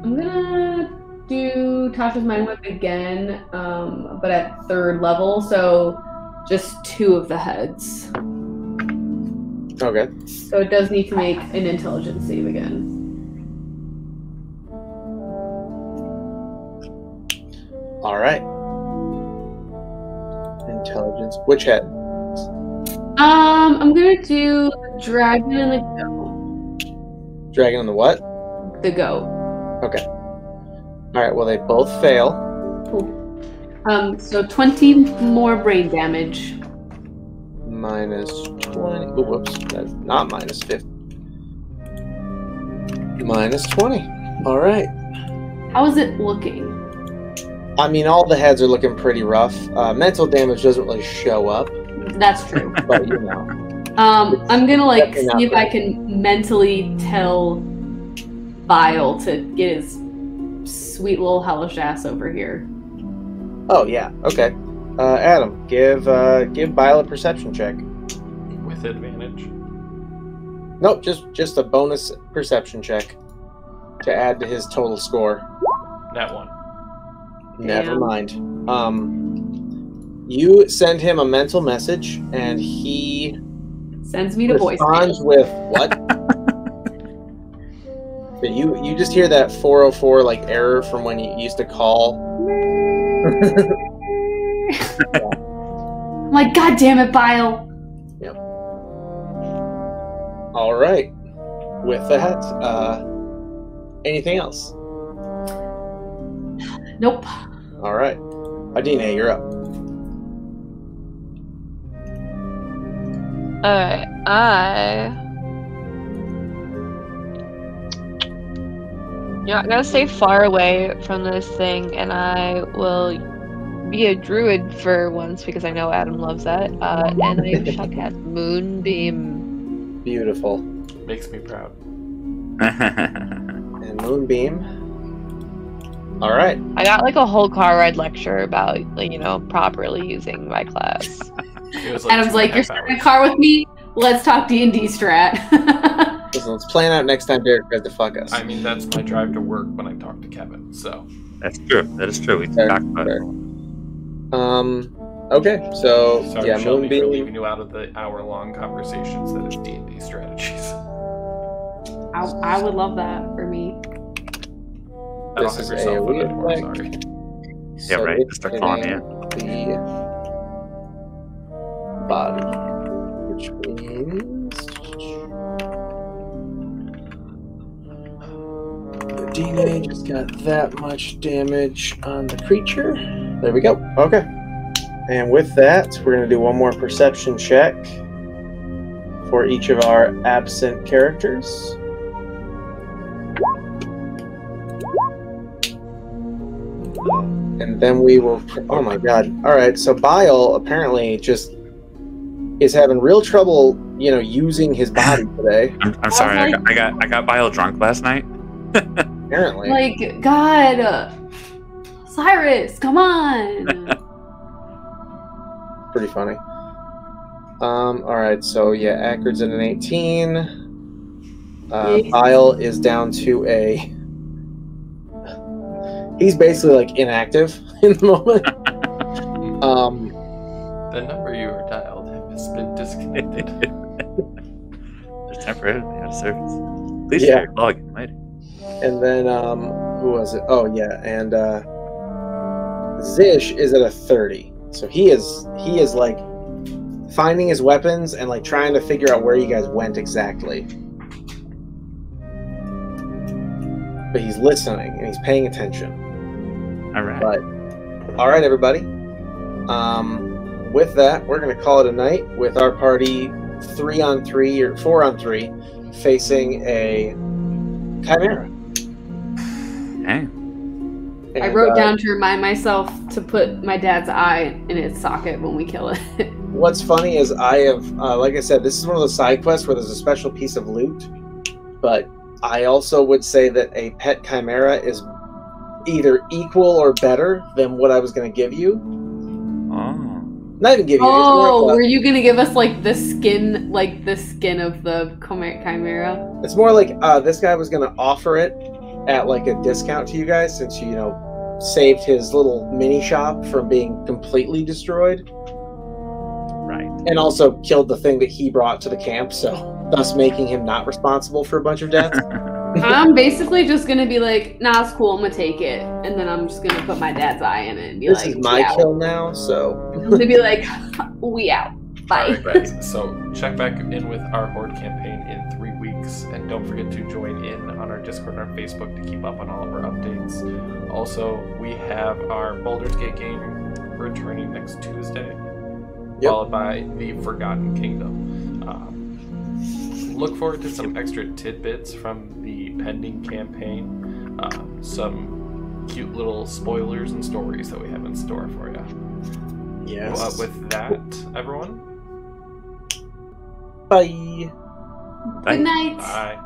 I'm gonna do Tasha's Mind Whip again, but at 3rd level, so just 2 of the heads. Okay. So it does need to make an intelligence save again. Alright. Intelligence. Which head? I'm gonna do Dragon and the Goat. Dragon and the what? The Goat. Okay. Alright, well they both fail. Cool. So 20 more brain damage. Minus 20. Ooh, whoops. That's not minus 50. Minus 20. Alright. How is it looking? I mean, all the heads are looking pretty rough. Mental damage doesn't really show up, That's true. but you know. I'm gonna like Definitely not see if I right. can mentally tell Vile to get his sweet little hellish ass over here. Oh, yeah. Okay. Adam, give Bile a perception check. With advantage. Nope, just a bonus perception check to add to his total score. That one. Never Damn. mind. You send him a mental message, and he Sends me to responds voicemail. with what? But you just hear that 404 like error from when you used to call. I'm like, God damn it, Bile. All right. With that, anything else? Nope. All right. Adina, you're up. Alright, I'm gonna stay far away from this thing, and I will be a druid for once because I know Adam loves that. And I shall cast Moonbeam. Beautiful. Makes me proud. And Moonbeam. All right. I got like a whole car ride lecture about, like, properly using my class. It was Adam's like, you're starting a car with me? Let's talk D&D strat. Listen, let's plan out next time Derek tries to fuck us. I mean, that's my drive to work when I talk to Kevin, so. That's true. That is true. We talked about it. Okay, so Sorry, yeah, Shelby, for Moonbeam. leaving you out of the hour-long conversations that is D&D strategies. I would love that for me. I don't This have is yourself a on weird anymore, thing. sorry. Yeah, right. it's Start calling in in. the body, which means the DNA just got that much damage on the creature. There we go. Okay. And with that, we're going to do one more perception check for each of our absent characters. And then we will... Oh my god. Alright, so Bile apparently just is having real trouble, using his body today. I'm sorry. I got Bile drunk last night. Apparently. Like, God, Cyrus, come on. Pretty funny. Alright, so yeah, Ackard's at an 18. Bile is down to a... He's basically like inactive in the moment. The number you were dialed has been disconnected. They're temporarily out of service. Please Yeah. check your login later. And then, who was it? Oh, yeah, and Zish is at a 30. So he is like finding his weapons and like trying to figure out where you guys went exactly. But he's listening and he's paying attention. All right. But all right, everybody. With that, we're going to call it a night with our party 3-on-3 or 4-on-3 facing a Chimera. Hey. I wrote down to remind myself to put my dad's eye in its socket when we kill it. What's funny is I have, like I said, this is one of those side quests where there's a special piece of loot, but I also would say that a pet Chimera is either equal or better than what I was going to give you. Oh. Not even give you. Oh, were you gonna give us like the skin of the Chimera? It's more like this guy was going to offer it at like a discount to you guys since you saved his little mini shop from being completely destroyed. Right. And also killed the thing that he brought to the camp, so thus making him not responsible for a bunch of deaths. I'm basically just gonna be like, nah, it's cool, I'm gonna take it, and then I'm just gonna put my dad's eye in it and be This like, is my "We out." kill now, so I'm gonna be like, we out. Bye. Alright, guys. So check back in with our Hoard campaign in 3 weeks, and don't forget to join in on our Discord and our Facebook to keep up on all of our updates. Also, we have our Baldur's Gate game returning next Tuesday, followed by the Forgotten Kingdom. Look forward to some extra tidbits from the pending campaign, some cute little spoilers and stories that we have in store for you. yes. With that, everyone, Bye. Bye. Good night. bye.